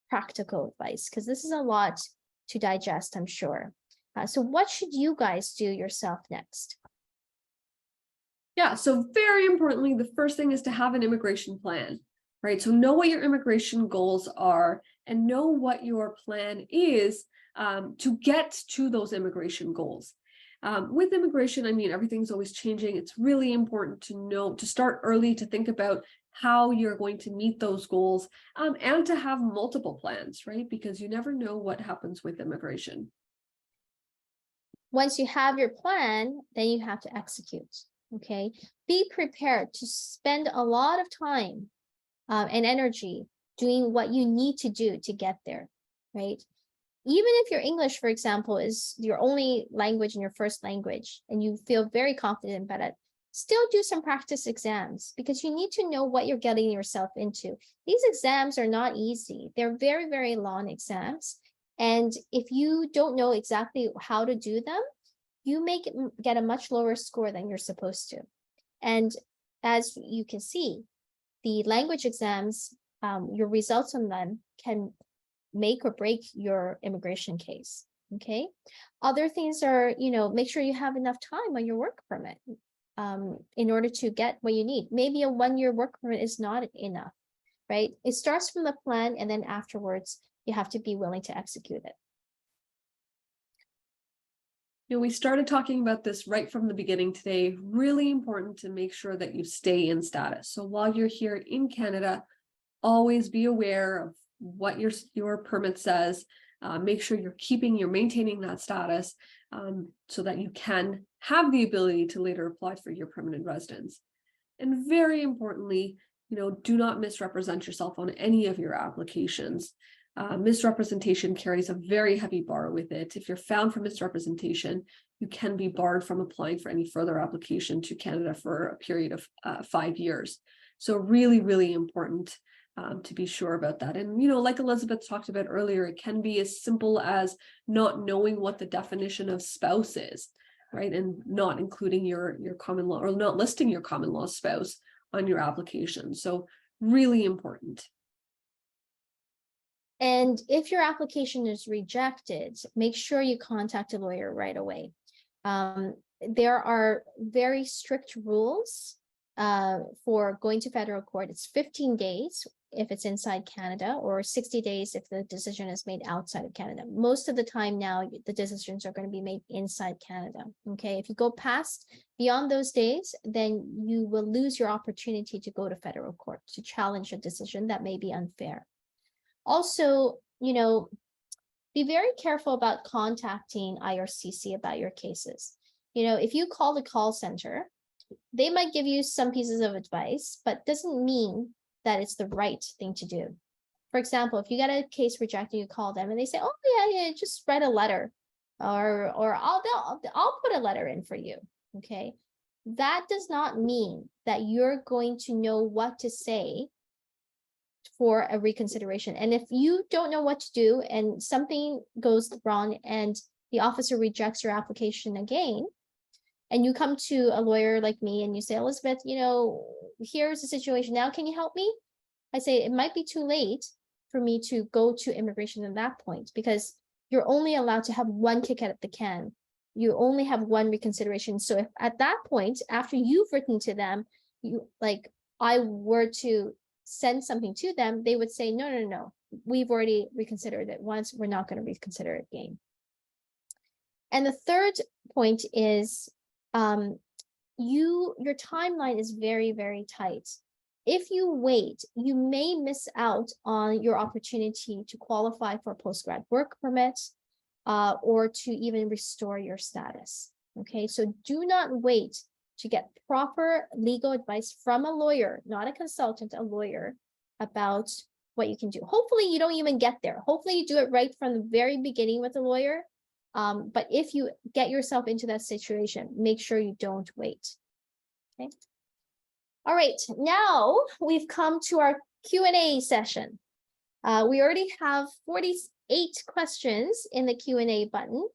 practical advice, because this is a lot to digest, I'm sure. So what should you guys do yourself next? Yeah, so very importantly, the first thing is to have an immigration plan, right? So know what your immigration goals are and know what your plan is to get to those immigration goals. With immigration, I mean, everything's always changing. It's really important to know, to start early, to think about how you're going to meet those goals and to have multiple plans, right? Because you never know what happens with immigration. Once you have your plan, then you have to execute. Okay, be prepared to spend a lot of time and energy doing what you need to do to get there, right? Even if your English, for example, is your only language and your first language, and you feel very confident about it, still do some practice exams, because you need to know what you're getting yourself into. These exams are not easy. They're very, very long exams. And if you don't know exactly how to do them, you may get a much lower score than you're supposed to. And as you can see, the language exams, your results on them can make or break your immigration case. Okay. Other things are, make sure you have enough time on your work permit in order to get what you need. Maybe a 1-year work permit is not enough, right? It starts from the plan, and then afterwards, you have to be willing to execute it. We started talking about this right from the beginning today. Really important to make sure that you stay in status. So while you're here in Canada, always be aware of what your permit says. Make sure you're maintaining that status so that you can have the ability to later apply for your permanent residence. And very importantly, do not misrepresent yourself on any of your applications. Misrepresentation carries a very heavy bar with it. If you're found for misrepresentation, you can be barred from applying for any further application to Canada for a period of 5 years. So really, really important to be sure about that. And, like Elizabeth talked about earlier, it can be as simple as not knowing what the definition of spouse is, right? And not including your common law, or not listing your common law spouse on your application. So really important. And if your application is rejected, make sure you contact a lawyer right away. There are very strict rules for going to federal court. It's 15 days if it's inside Canada, or 60 days if the decision is made outside of Canada. Most of the time now, the decisions are going to be made inside Canada. Okay, if you go beyond those days, then you will lose your opportunity to go to federal court to challenge a decision that may be unfair. Also, be very careful about contacting IRCC about your cases. If you call the call center, they might give you some pieces of advice, but doesn't mean that it's the right thing to do. For example, if you get a case rejected, you call them and they say, "Oh yeah, just write a letter," or I'll put a letter in for you. Okay, that does not mean that you're going to know what to say for a reconsideration. And if you don't know what to do and something goes wrong and the officer rejects your application again, and you come to a lawyer like me and you say, "Elizabeth, here's the situation now, can you help me?" I say it might be too late for me to go to immigration at that point, because you're only allowed to have one kick at the can. You only have one reconsideration. So if at that point, after you've written to them, I were to send something to them, they would say, no, we've already reconsidered it once, we're not going to reconsider it again. And the third point is your timeline is very, very tight. If you wait, you may miss out on your opportunity to qualify for a postgrad work permit or to even restore your status. Okay, so do not wait to get proper legal advice from a lawyer, not a consultant, a lawyer, about what you can do. Hopefully you don't even get there. Hopefully you do it right from the very beginning with the lawyer. But if you get yourself into that situation, make sure you don't wait. Okay. All right, now we've come to our Q&A session. We already have 48 questions in the Q&A button.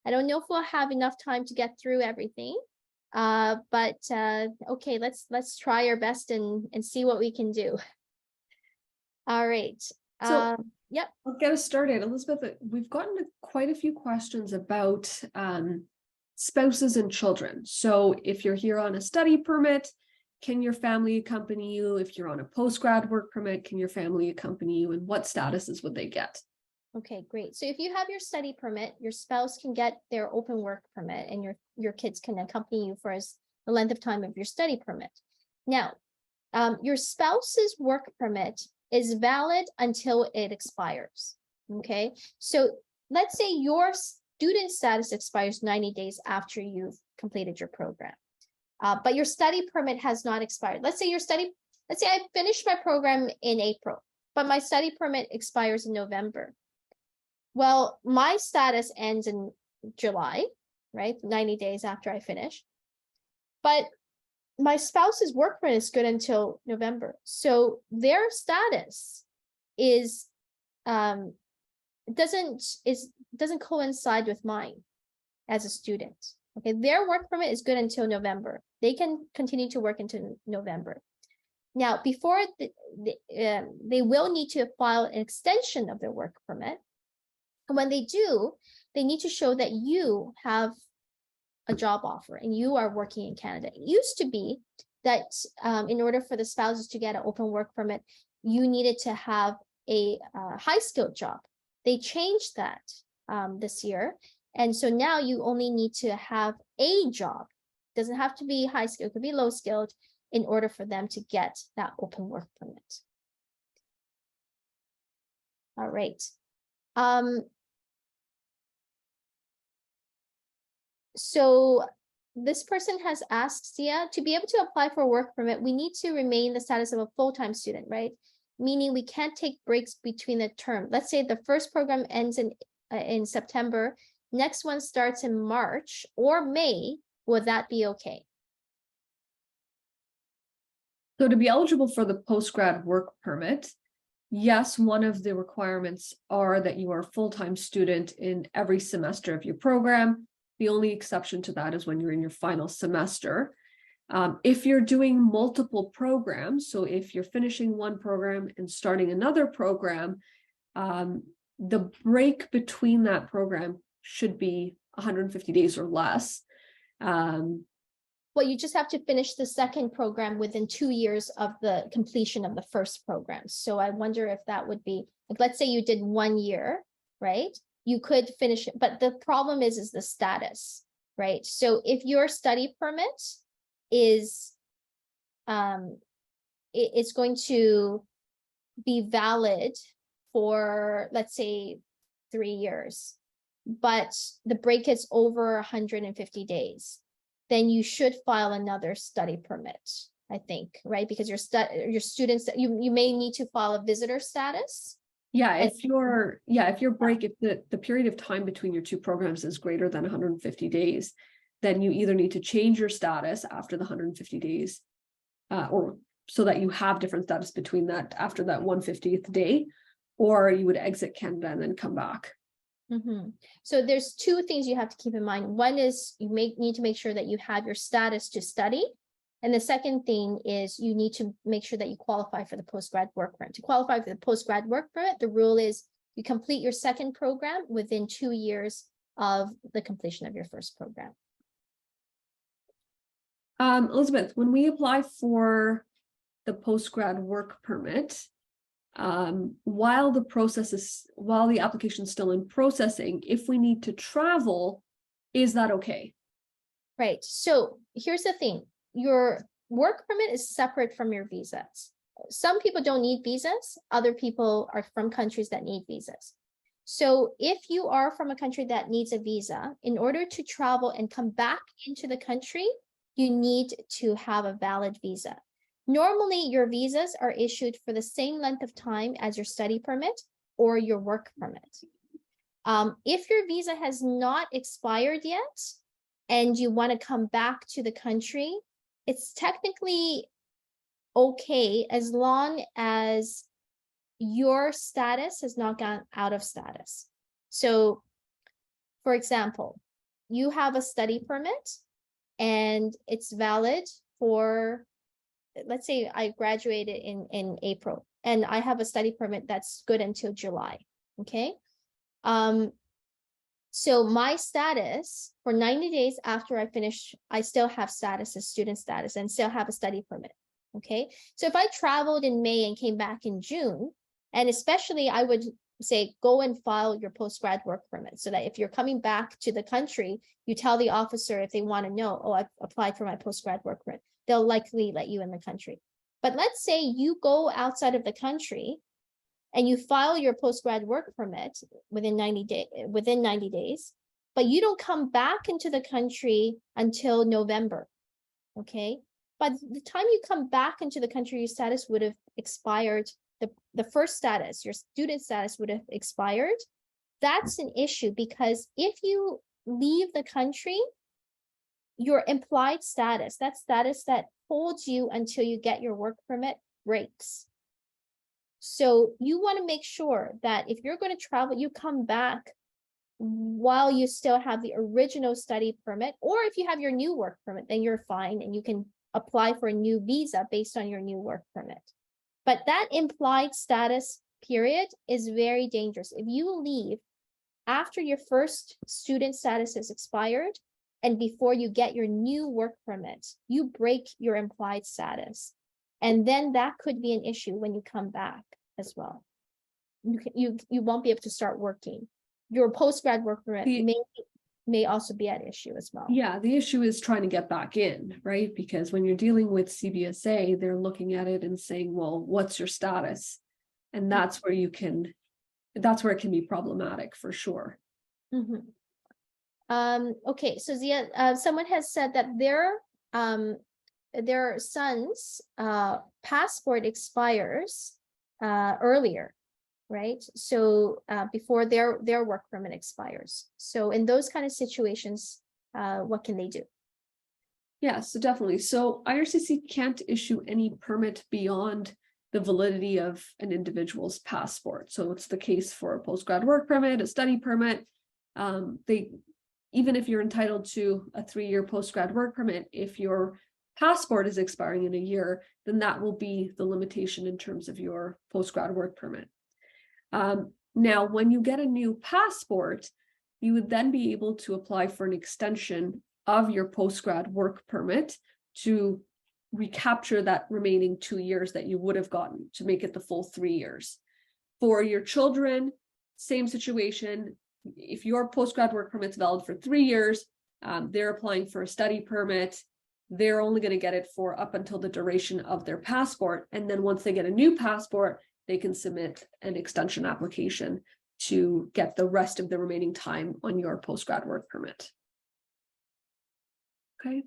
I don't know if we'll have enough time to get through everything. But okay, let's try our best and see what we can do. All right. So Yep. I'll get us started. Elizabeth, we've gotten quite a few questions about spouses and children. So if you're here on a study permit, can your family accompany you? If you're on a postgrad work permit, can your family accompany you? And what statuses would they get? Okay, great. So if you have your study permit, your spouse can get their open work permit and your kids can accompany you for the length of time of your study permit. Now, your spouse's work permit is valid until it expires. Okay, so let's say your student status expires 90 days after you've completed your program. But your study permit has not expired. Let's say I finished my program in April, but my study permit expires in November. Well, my status ends in July, right? 90 days after I finish. But my spouse's work permit is good until November. So their status doesn't coincide with mine as a student. Okay, their work permit is good until November. They can continue to work until November. Now, before they will need to file an extension of their work permit. And when they do, they need to show that you have a job offer and you are working in Canada. It used to be that in order for the spouses to get an open work permit, you needed to have a high-skilled job. They changed that this year. And so now you only need to have a job. It doesn't have to be high-skilled, it could be low-skilled in order for them to get that open work permit. All right. So this person has asked Sia, to be able to apply for a work permit, we need to remain the status of a full-time student, right? Meaning we can't take breaks between the term. Let's say the first program ends in September, next one starts in March or May, would that be okay? So to be eligible for the postgrad work permit, yes, one of the requirements are that you are a full-time student in every semester of your program. The only exception to that is when you're in your final semester. If you're doing multiple programs, so if you're finishing one program and starting another program, the break between that program should be 150 days or less. Well, you just have to finish the second program within 2 years of the completion of the first program. So I wonder if that would be, like, let's say you did 1 year, right? You could finish it, but the problem is the status, right? So if your study permit is, it's going to be valid for, let's say, 3 years, but the break is over 150 days, then you should file another study permit, I think, right? Because your students, you may need to file a visitor status. Yeah, if your break, if the period of time between your two programs is greater than 150 days, then you either need to change your status after the 150 days, or so that you have different status between that after that 150th day, or you would exit Canada and then come back. Mm-hmm. So there's two things you have to keep in mind. One is you need to make sure that you have your status to study. And the second thing is you need to make sure that you qualify for the postgrad work permit. To qualify for the postgrad work permit, the rule is you complete your second program within 2 years of the completion of your first program. Elizabeth, when we apply for the postgrad work permit, while the application is still in processing, if we need to travel, is that okay? Right. So here's the thing. Your work permit is separate from your visas. Some people don't need visas. Other people are from countries that need visas. So if you are from a country that needs a visa, in order to travel and come back into the country, you need to have a valid visa. Normally, your visas are issued for the same length of time as your study permit or your work permit. If your visa has not expired yet and you want to come back to the country, it's technically okay as long as your status has not gone out of status. So, for example, you have a study permit and it's valid for, let's say I graduated in April and I have a study permit that's good until July, okay? So my status for 90 days after I finish, I still have status as student status and still have a study permit, okay? So if I traveled in May and came back in June, and especially I would say, go and file your post-grad work permit so that if you're coming back to the country, you tell the officer if they want to know, oh, I've applied for my post-grad work permit, they'll likely let you in the country. But let's say you go outside of the country and you file your post-grad work permit within 90 days, but you don't come back into the country until November, okay? By the time you come back into the country, your status would have expired. The first status, your student status would have expired. That's an issue because if you leave the country, your implied status, that status that holds you until you get your work permit, breaks. So you want to make sure that if you're going to travel, you come back while you still have the original study permit, or if you have your new work permit, then you're fine and you can apply for a new visa based on your new work permit. But that implied status period is very dangerous. If you leave after your first student status is expired and before you get your new work permit, you break your implied status. And then that could be an issue when you come back as well. You won't be able to start working. Your post-grad work permit may also be at issue as well. Yeah, the issue is trying to get back in, right? Because when you're dealing with CBSA, they're looking at it and saying, well, what's your status? And that's where it can be problematic for sure. Mm-hmm. Okay, so Zia, someone has said that their son's passport expires earlier, right? So before their work permit expires. So in those kind of situations, what can they do? Yeah, so definitely. So IRCC can't issue any permit beyond the validity of an individual's passport. So it's the case for a postgrad work permit, a study permit. Even if you're entitled to a 3-year postgrad work permit, if your passport is expiring in a year, then that will be the limitation in terms of your postgrad work permit. Now, when you get a new passport, you would then be able to apply for an extension of your postgrad work permit to recapture that remaining 2 years that you would have gotten to make it the full 3 years. For your children, same situation. If your postgrad work permit's valid for 3 years, they're applying for a study permit. They're only going to get it for up until the duration of their passport. And then once they get a new passport, they can submit an extension application to get the rest of the remaining time on your postgrad work permit. Okay,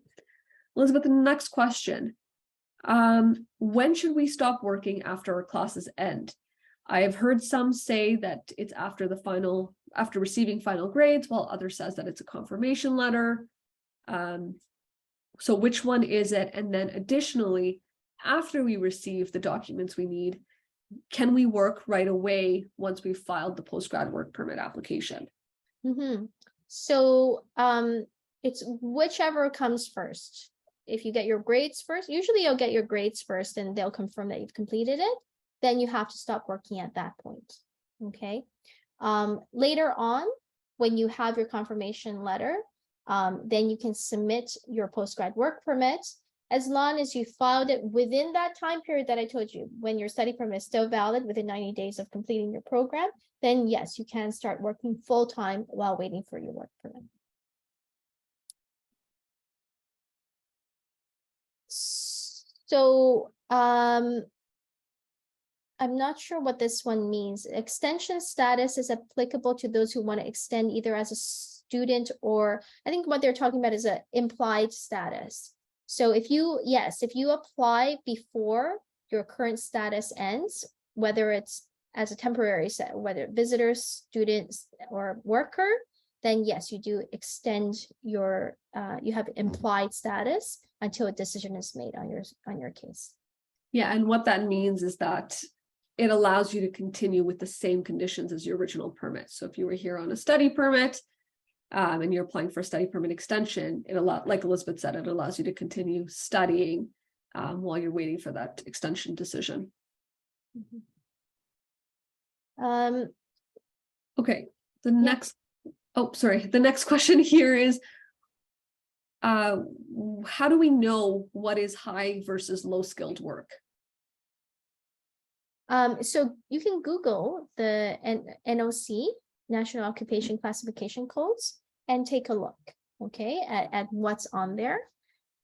Elizabeth, the next question. When should we stop working after our classes end? I have heard some say that it's after receiving final grades, while others says that it's a confirmation letter. So which one is it? And then additionally, after we receive the documents we need, can we work right away once we've filed the postgrad work permit application? Mm-hmm. So it's whichever comes first. If you get your grades first, usually you'll get your grades first and they'll confirm that you've completed it. Then you have to stop working at that point. Okay. Later on, when you have your confirmation letter, then you can submit your postgrad work permit. As long as you filed it within that time period that I told you, when your study permit is still valid within 90 days of completing your program, then yes, you can start working full-time while waiting for your work permit. So I'm not sure what this one means. Extension status is applicable to those who want to extend either as a student or I think what they're talking about is an implied status. So if you apply before your current status ends, whether it's as a temporary set, whether visitors, students, or worker, then yes, you do extend your, you have implied status until a decision is made on your case. Yeah, and what that means is that it allows you to continue with the same conditions as your original permit. So if you were here on a study permit, and you're applying for a study permit extension, it allows, like Elizabeth said, it allows you to continue studying while you're waiting for that extension decision. Okay, the next, the next question here is, how do we know what is high versus low skilled work? So you can Google the NOC, National Occupation Classification Codes, and take a look, okay, at what's on there.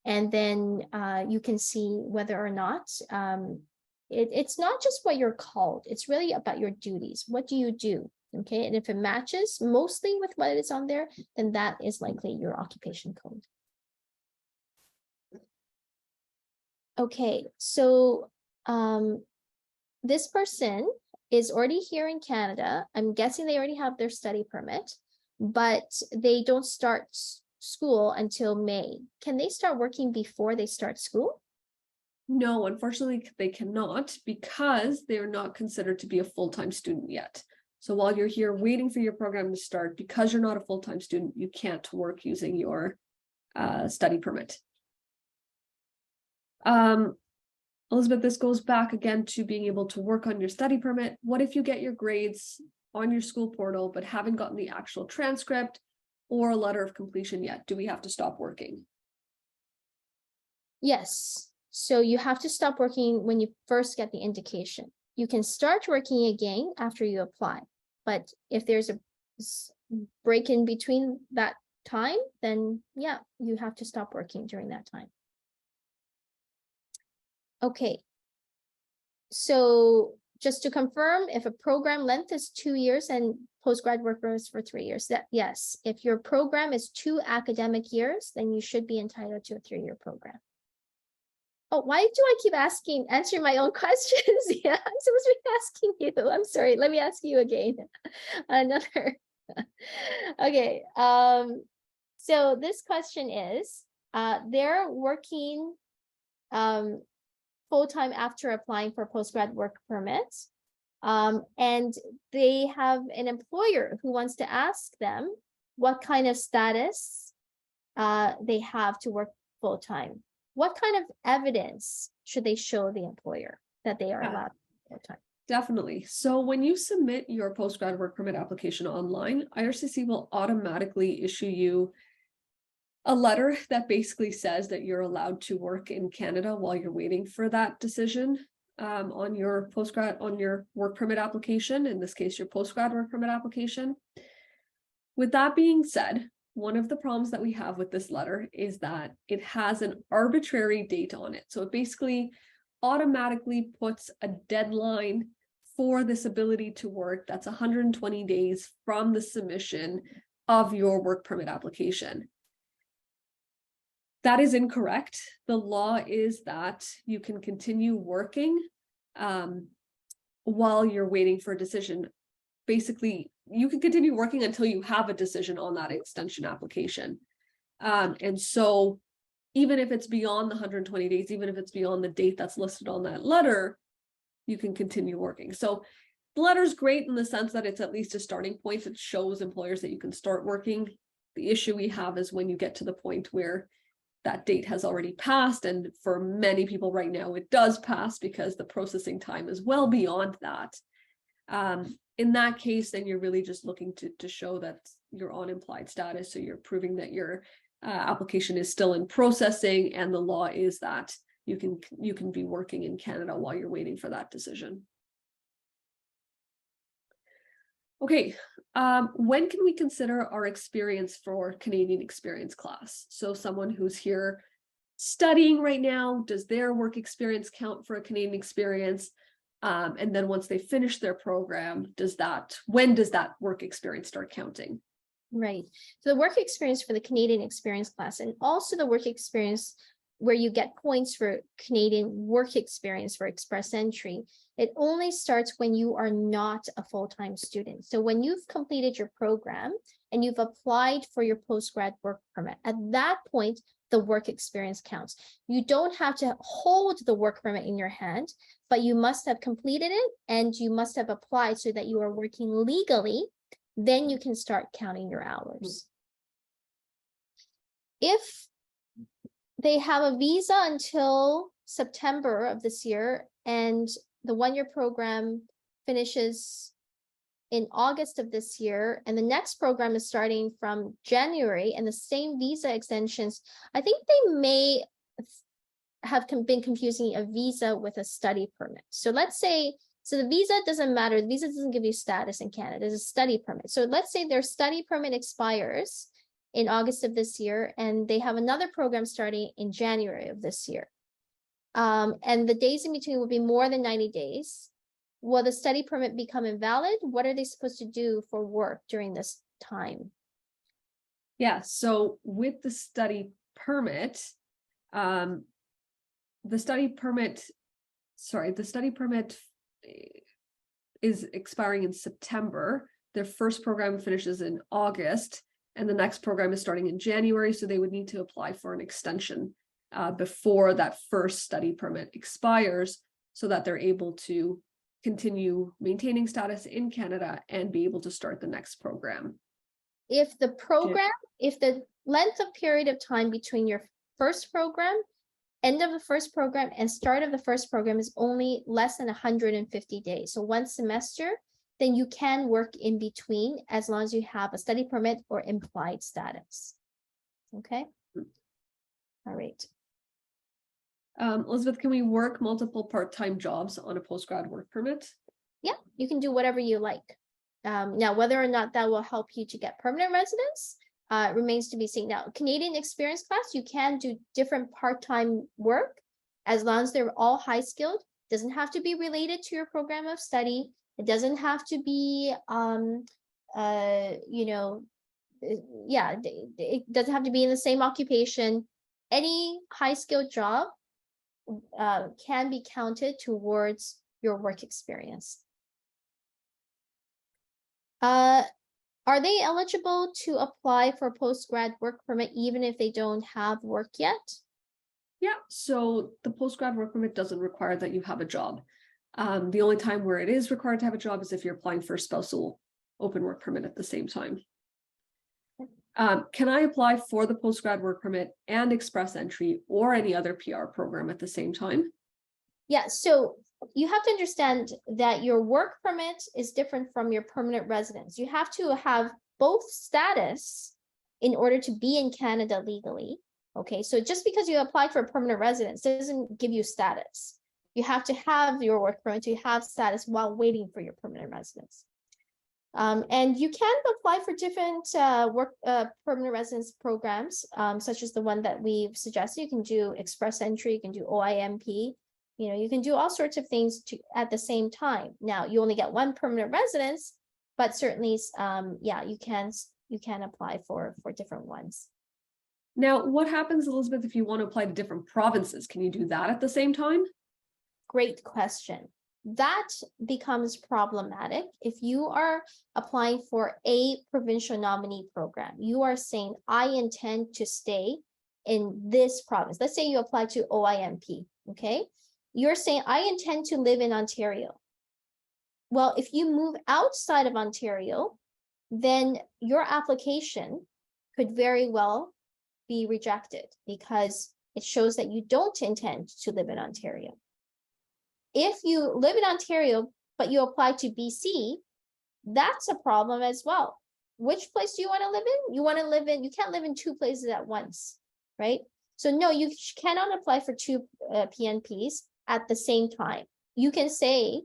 And then you can see whether or not, it's not just what you're called, it's really about your duties. What do you do? Okay, and if it matches mostly with what is on there, then that is likely your occupation code. Okay, so this person is already here in Canada. I'm guessing they already have their study permit, but they don't start school until May. Can they start working before they start school? No, unfortunately, they cannot, because they're not considered to be a full-time student yet. So while you're here waiting for your program to start, because you're not a full-time student, you can't work using your study permit. Elizabeth, this goes back again to being able to work on your study permit. What if you get your grades on your school portal, but haven't gotten the actual transcript or a letter of completion yet? Do we have to stop working? Yes. So you have to stop working when you first get the indication. You can start working again after you apply. But if there's a break in between that time, then yeah, you have to stop working during that time. Okay. So just to confirm, if a program length is 2 years and postgrad workers for 3 years, that yes, if your program is 2 academic years, then you should be entitled to a 3-year program. Oh, why do I keep answering my own questions? Yeah, I'm supposed to be asking you. I'm sorry. Let me ask you again. Another. Okay. So this question is, they're working full-time after applying for postgrad work permits. And they have an employer who wants to ask them what kind of status they have to work full-time. What kind of evidence should they show the employer that they are allowed full-time? Definitely. So when you submit your postgrad work permit application online, IRCC will automatically issue you a letter that basically says that you're allowed to work in Canada while you're waiting for that decision on your work permit application, in this case, your postgrad work permit application. With that being said, one of the problems that we have with this letter is that it has an arbitrary date on it. So it basically automatically puts a deadline for this ability to work that's 120 days from the submission of your work permit application. That is incorrect. The law is that you can continue working while you're waiting for a decision. Basically, you can continue working until you have a decision on that extension application. And so even if it's beyond the 120 days, even if it's beyond the date that's listed on that letter, you can continue working. So the letter is great in the sense that it's at least a starting point. It shows employers that you can start working. The issue we have is when you get to the point where that date has already passed. And for many people right now, it does pass because the processing time is well beyond that. In that case, then you're really just looking to show that you're on implied status. So you're proving that your application is still in processing, and the law is that you can be working in Canada while you're waiting for that decision. Okay, when can we consider our experience for Canadian experience class? So someone who's here studying right now, does their work experience count for a Canadian experience? And then once they finish their program, when does that work experience start counting? Right. So the work experience for the Canadian experience class, and also the work experience where you get points for Canadian work experience for express entry, it only starts when you are not a full-time student. So when you've completed your program and you've applied for your postgrad work permit, at that point, the work experience counts. You don't have to hold the work permit in your hand, but you must have completed it and you must have applied so that you are working legally. Then you can start counting your hours. If they have a visa until September of this year, and the one-year program finishes in August of this year, and the next program is starting from January, and the same visa extensions, I think they may have been confusing a visa with a study permit. So let's say, so the visa doesn't matter. The visa doesn't give you status in Canada. It's a study permit. So let's say their study permit expires in August of this year, and they have another program starting in January of this year. And the days in between will be more than 90 days. Will the study permit become invalid? What are they supposed to do for work during this time? Yeah, so with the study permit, the study permit is expiring in September. Their first program finishes in August, and the next program is starting in January, so they would need to apply for an extension before that first study permit expires, so that they're able to continue maintaining status in Canada and be able to start the next program. If the program, if the length of period of time between your first program, end of the first program, and start of the first program is only less than 150 days, so one semester, then you can work in between as long as you have a study permit or implied status. Okay. All right. Elizabeth, can we work multiple part-time jobs on a postgrad work permit? Yeah, you can do whatever you like. Now, whether or not that will help you to get permanent residence remains to be seen. Now, Canadian experience class, you can do different part-time work as long as they're all high-skilled. Doesn't have to be related to your program of study. It doesn't have to be, it doesn't have to be in the same occupation. Any high-skilled job can be counted towards your work experience. Are they eligible to apply for postgrad work permit even if they don't have work yet? Yeah, so the postgrad work permit doesn't require that you have a job. The only time where it is required to have a job is if you're applying for a spousal open work permit at the same time. Can I apply for the postgrad work permit and express entry or any other PR program at the same time? Yeah, so you have to understand that your work permit is different from your permanent residence. You have to have both status in order to be in Canada legally. Okay, so just because you apply for a permanent residence doesn't give you status. You have to have your work permit to have status while waiting for your permanent residence. And you can apply for different permanent residence programs, such as the one that we've suggested. You can do express entry, you can do OIMP, you can do all sorts of things at the same time. Now, you only get one permanent residence, but certainly, you can apply for different ones. Now, what happens, Elizabeth, if you want to apply to different provinces? Can you do that at the same time? Great question. That becomes problematic if you are applying for a provincial nominee program. You are saying, I intend to stay in this province. Let's say you apply to OIMP, okay? You're saying, I intend to live in Ontario. Well, if you move outside of Ontario, then your application could very well be rejected because it shows that you don't intend to live in Ontario. If you live in Ontario, but you apply to BC, that's a problem as well. Which place do you want to live in? You can't live in two places at once, right? So no, you cannot apply for two PNPs at the same time. You can say,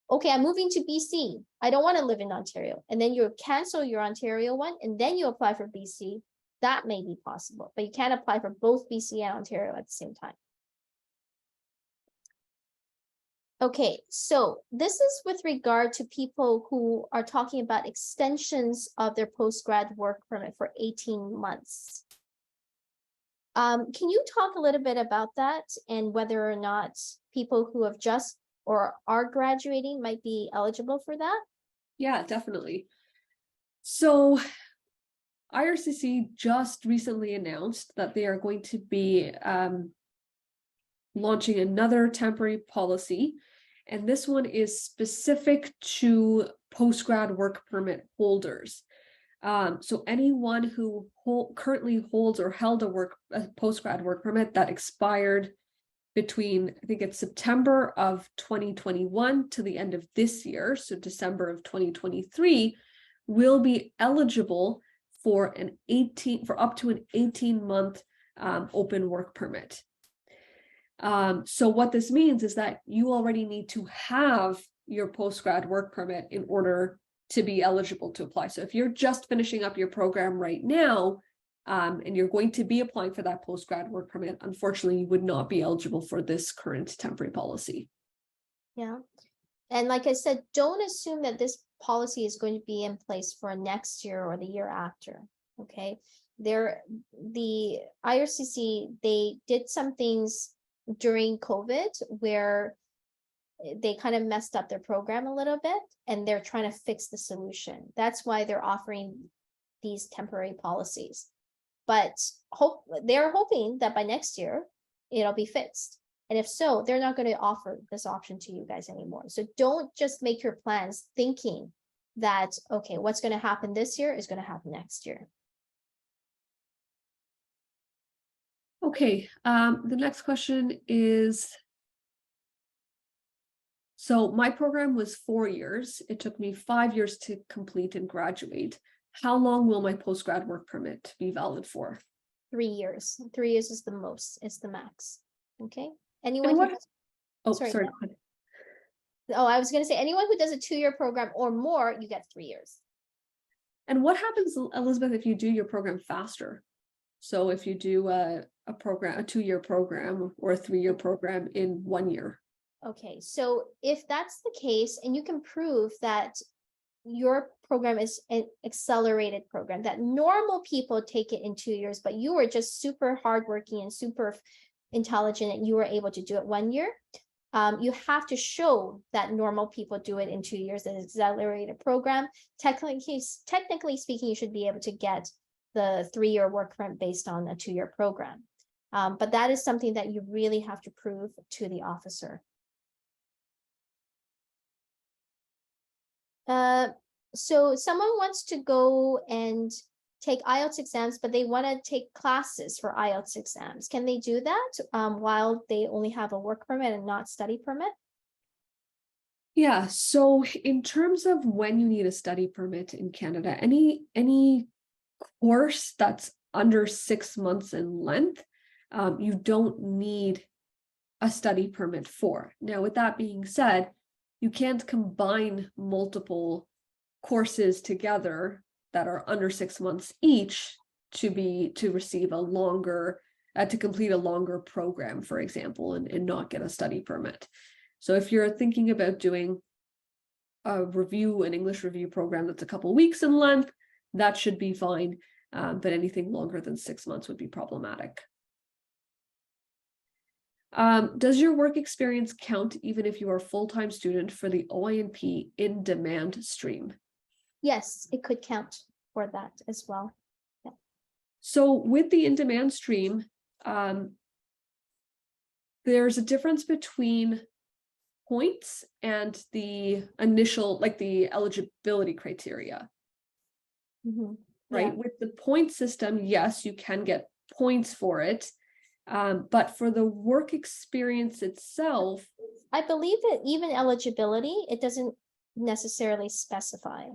okay, I'm moving to BC. I don't want to live in Ontario. And then you cancel your Ontario one, and then you apply for BC. That may be possible, but you can't apply for both BC and Ontario at the same time. Okay, so this is with regard to people who are talking about extensions of their postgrad work permit for 18 months. Can you talk a little bit about that and whether or not people who have just or are graduating might be eligible for that? Yeah, definitely. So IRCC just recently announced that they are going to be launching another temporary policy, and this one is specific to postgrad work permit holders. So anyone who currently holds or held a postgrad work permit that expired between, I think it's September of 2021 to the end of this year, so December of 2023, will be eligible for up to an 18-month open work permit. So what this means is that you already need to have your postgrad work permit in order to be eligible to apply. So if you're just finishing up your program right now, and you're going to be applying for that postgrad work permit, unfortunately, you would not be eligible for this current temporary policy. Yeah. And like I said, don't assume that this policy is going to be in place for next year or the year after. Okay. The IRCC, they did some things during COVID where they kind of messed up their program a little bit and they're trying to fix the solution. That's why they're offering these temporary policies. But they're hoping that by next year it'll be fixed. And if so, they're not going to offer this option to you guys anymore. So don't just make your plans thinking that, okay, what's going to happen this year is going to happen next year. Okay, the next question is, so my program was 4 years. It took me 5 years to complete and graduate. How long will my postgrad work permit be valid for? 3 years. 3 years is the most, it's the max. Okay. Anyone And who what? does, Oh, sorry, sorry. go Go ahead. oh, I was going to say anyone who does a 2-year program or more, you get 3 years. And what happens, Elizabeth, if you do your program faster? So if you do a 2-year program or a 3-year program in 1 year. Okay, so if that's the case, and you can prove that your program is an accelerated program, that normal people take it in 2 years, but you were just super hardworking and super intelligent and you were able to do it 1 year, you have to show that normal people do it in 2 years, an accelerated program. Technically speaking, you should be able to get the 3-year work permit based on a 2-year program. But that is something that you really have to prove to the officer. So someone wants to go and take IELTS exams, but they want to take classes for IELTS exams. Can they do that while they only have a work permit and not study permit? Yeah, so in terms of when you need a study permit in Canada, any course that's under 6 months in length, you don't need a study permit for. Now, with that being said, you can't combine multiple courses together that are under 6 months each to receive a longer to complete a longer program, for example, and not get a study permit. So if you're thinking about doing an English review program that's a couple weeks in length, that should be fine. But anything longer than 6 months would be problematic. Does your work experience count even if you are a full-time student for the OINP in-demand stream? Yes, it could count for that as well. Yeah. So with the in-demand stream, there's a difference between points and the initial, like the eligibility criteria. Mm-hmm. Right? Yeah. With the point system, yes, you can get points for it. But for the work experience itself, I believe that even eligibility, it doesn't necessarily specify.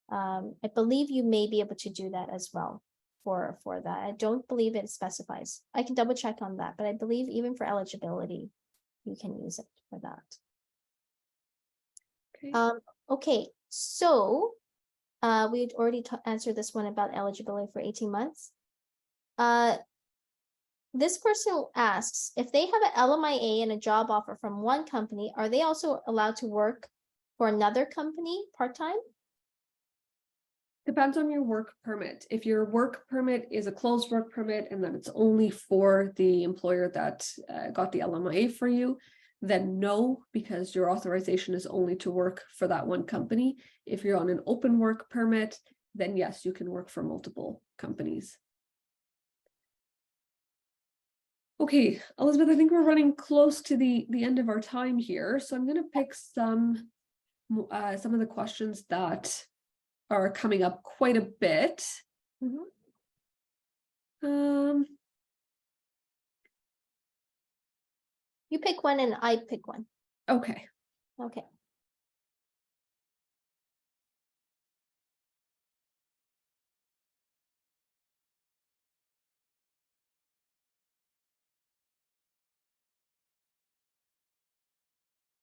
I believe you may be able to do that as well for that. I don't believe it specifies. I can double check on that, but I believe even for eligibility, you can use it for that. okay. Okay, so we'd already answered this one about eligibility for 18 months. This person asks, if they have an LMIA and a job offer from one company, are they also allowed to work for another company part-time? Depends on your work permit. If your work permit is a closed work permit and then it's only for the employer that got the LMIA for you, then no, because your authorization is only to work for that one company. If you're on an open work permit, then yes, you can work for multiple companies. Okay, Elizabeth, I think we're running close to the end of our time here. So I'm going to pick some of the questions that are coming up quite a bit. You pick one and I pick one. Okay. Okay.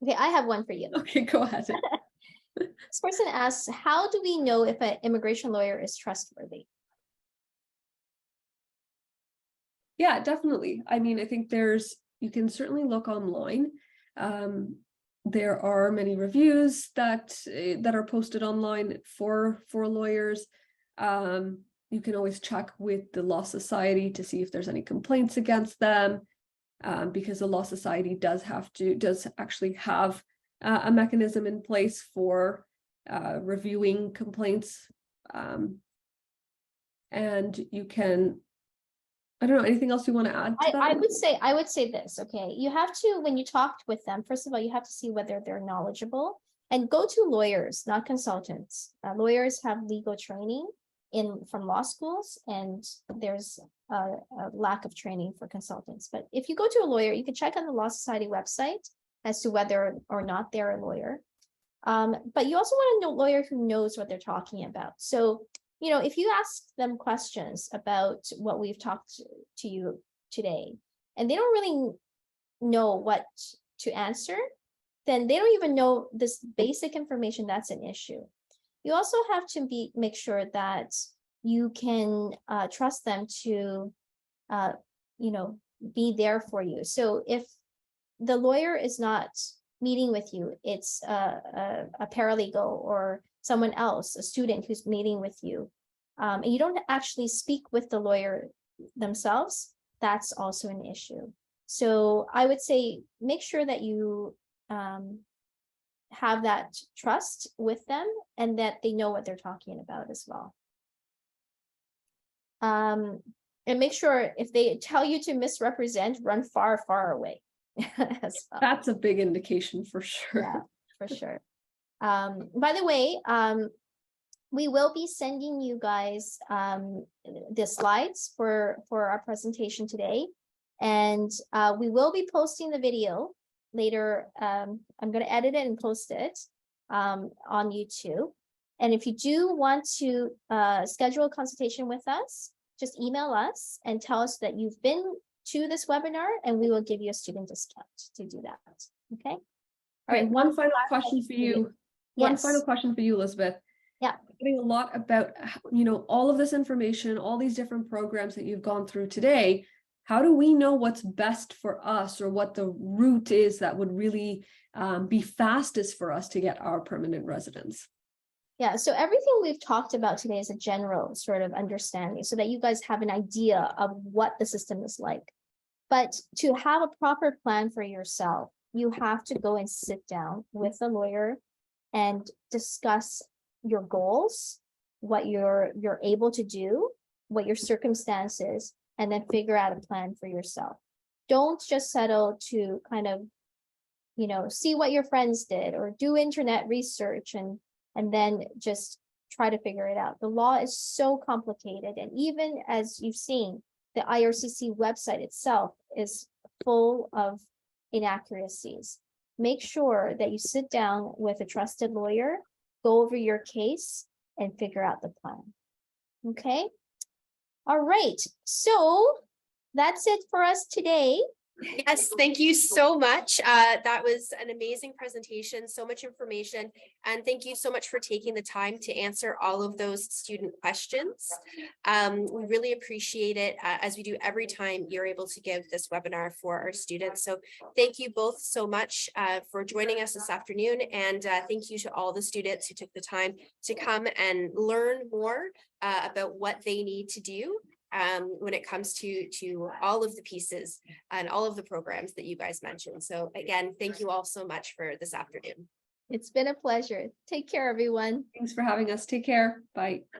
Okay, I have one for you. Okay, go ahead. This person asks, how do we know if an immigration lawyer is trustworthy? Yeah, definitely. I mean, I think you can certainly look online. There are many reviews that are posted online for lawyers. You can always check with the Law Society to see if there's any complaints against them, because the Law Society does actually have a mechanism in place for reviewing complaints. And you can, I don't know, anything else you want to add to that? I would say this, okay. You have to, when you talk with them, first of all, you have to see whether they're knowledgeable and go to lawyers, not consultants. Lawyers have legal training from law schools, and there's a lack of training for consultants. But if you go to a lawyer, you can check on the Law Society website as to whether or not they're a lawyer. But you also want a lawyer who knows what they're talking about. So, you know, if you ask them questions about what we've talked to you today, and they don't really know what to answer, then they don't even know this basic information, that's an issue. You also have to make sure that you can trust them to, you know, be there for you. So if the lawyer is not meeting with you, it's a paralegal or someone else, a student who's meeting with you, and you don't actually speak with the lawyer themselves, that's also an issue. So I would say make sure that you have that trust with them and that they know what they're talking about as well. And make sure if they tell you to misrepresent, run far, far away. As well. That's a big indication for sure. Yeah, for sure. By the way, we will be sending you guys the slides for our presentation today, and we will be posting the video later. I'm going to edit it and post it on YouTube. And if you do want to schedule a consultation with us, just email us and tell us that you've been to this webinar, and we will give you a student discount to do that. Okay. All right. One final question for you. One final question for you, Elizabeth. Yeah. Getting a lot about, you know, all of this information, all these different programs that you've gone through today. How do we know what's best for us, or what the route is that would really be fastest for us to get our permanent residence? Yeah, so everything we've talked about today is a general sort of understanding so that you guys have an idea of what the system is like. But to have a proper plan for yourself, you have to go and sit down with a lawyer and discuss your goals, what you're able to do, what your circumstances, and then figure out a plan for yourself. Don't just settle to kind of, you know, see what your friends did or do internet research and then just try to figure it out. The law is so complicated. And even as you've seen, the IRCC website itself is full of inaccuracies. Make sure that you sit down with a trusted lawyer, go over your case, and figure out the plan. Okay? All right. So that's it for us today. Yes, thank you so much. That was an amazing presentation, so much information. And thank you so much for taking the time to answer all of those student questions. We really appreciate it, as we do every time you're able to give this webinar for our students. So thank you both so much for joining us this afternoon. And thank you to all the students who took the time to come and learn more about what they need to do when it comes to all of the pieces and all of the programs that you guys mentioned. So again, thank you all so much for this afternoon. It's been a pleasure. Take care, everyone. Thanks for having us. Take care. Bye.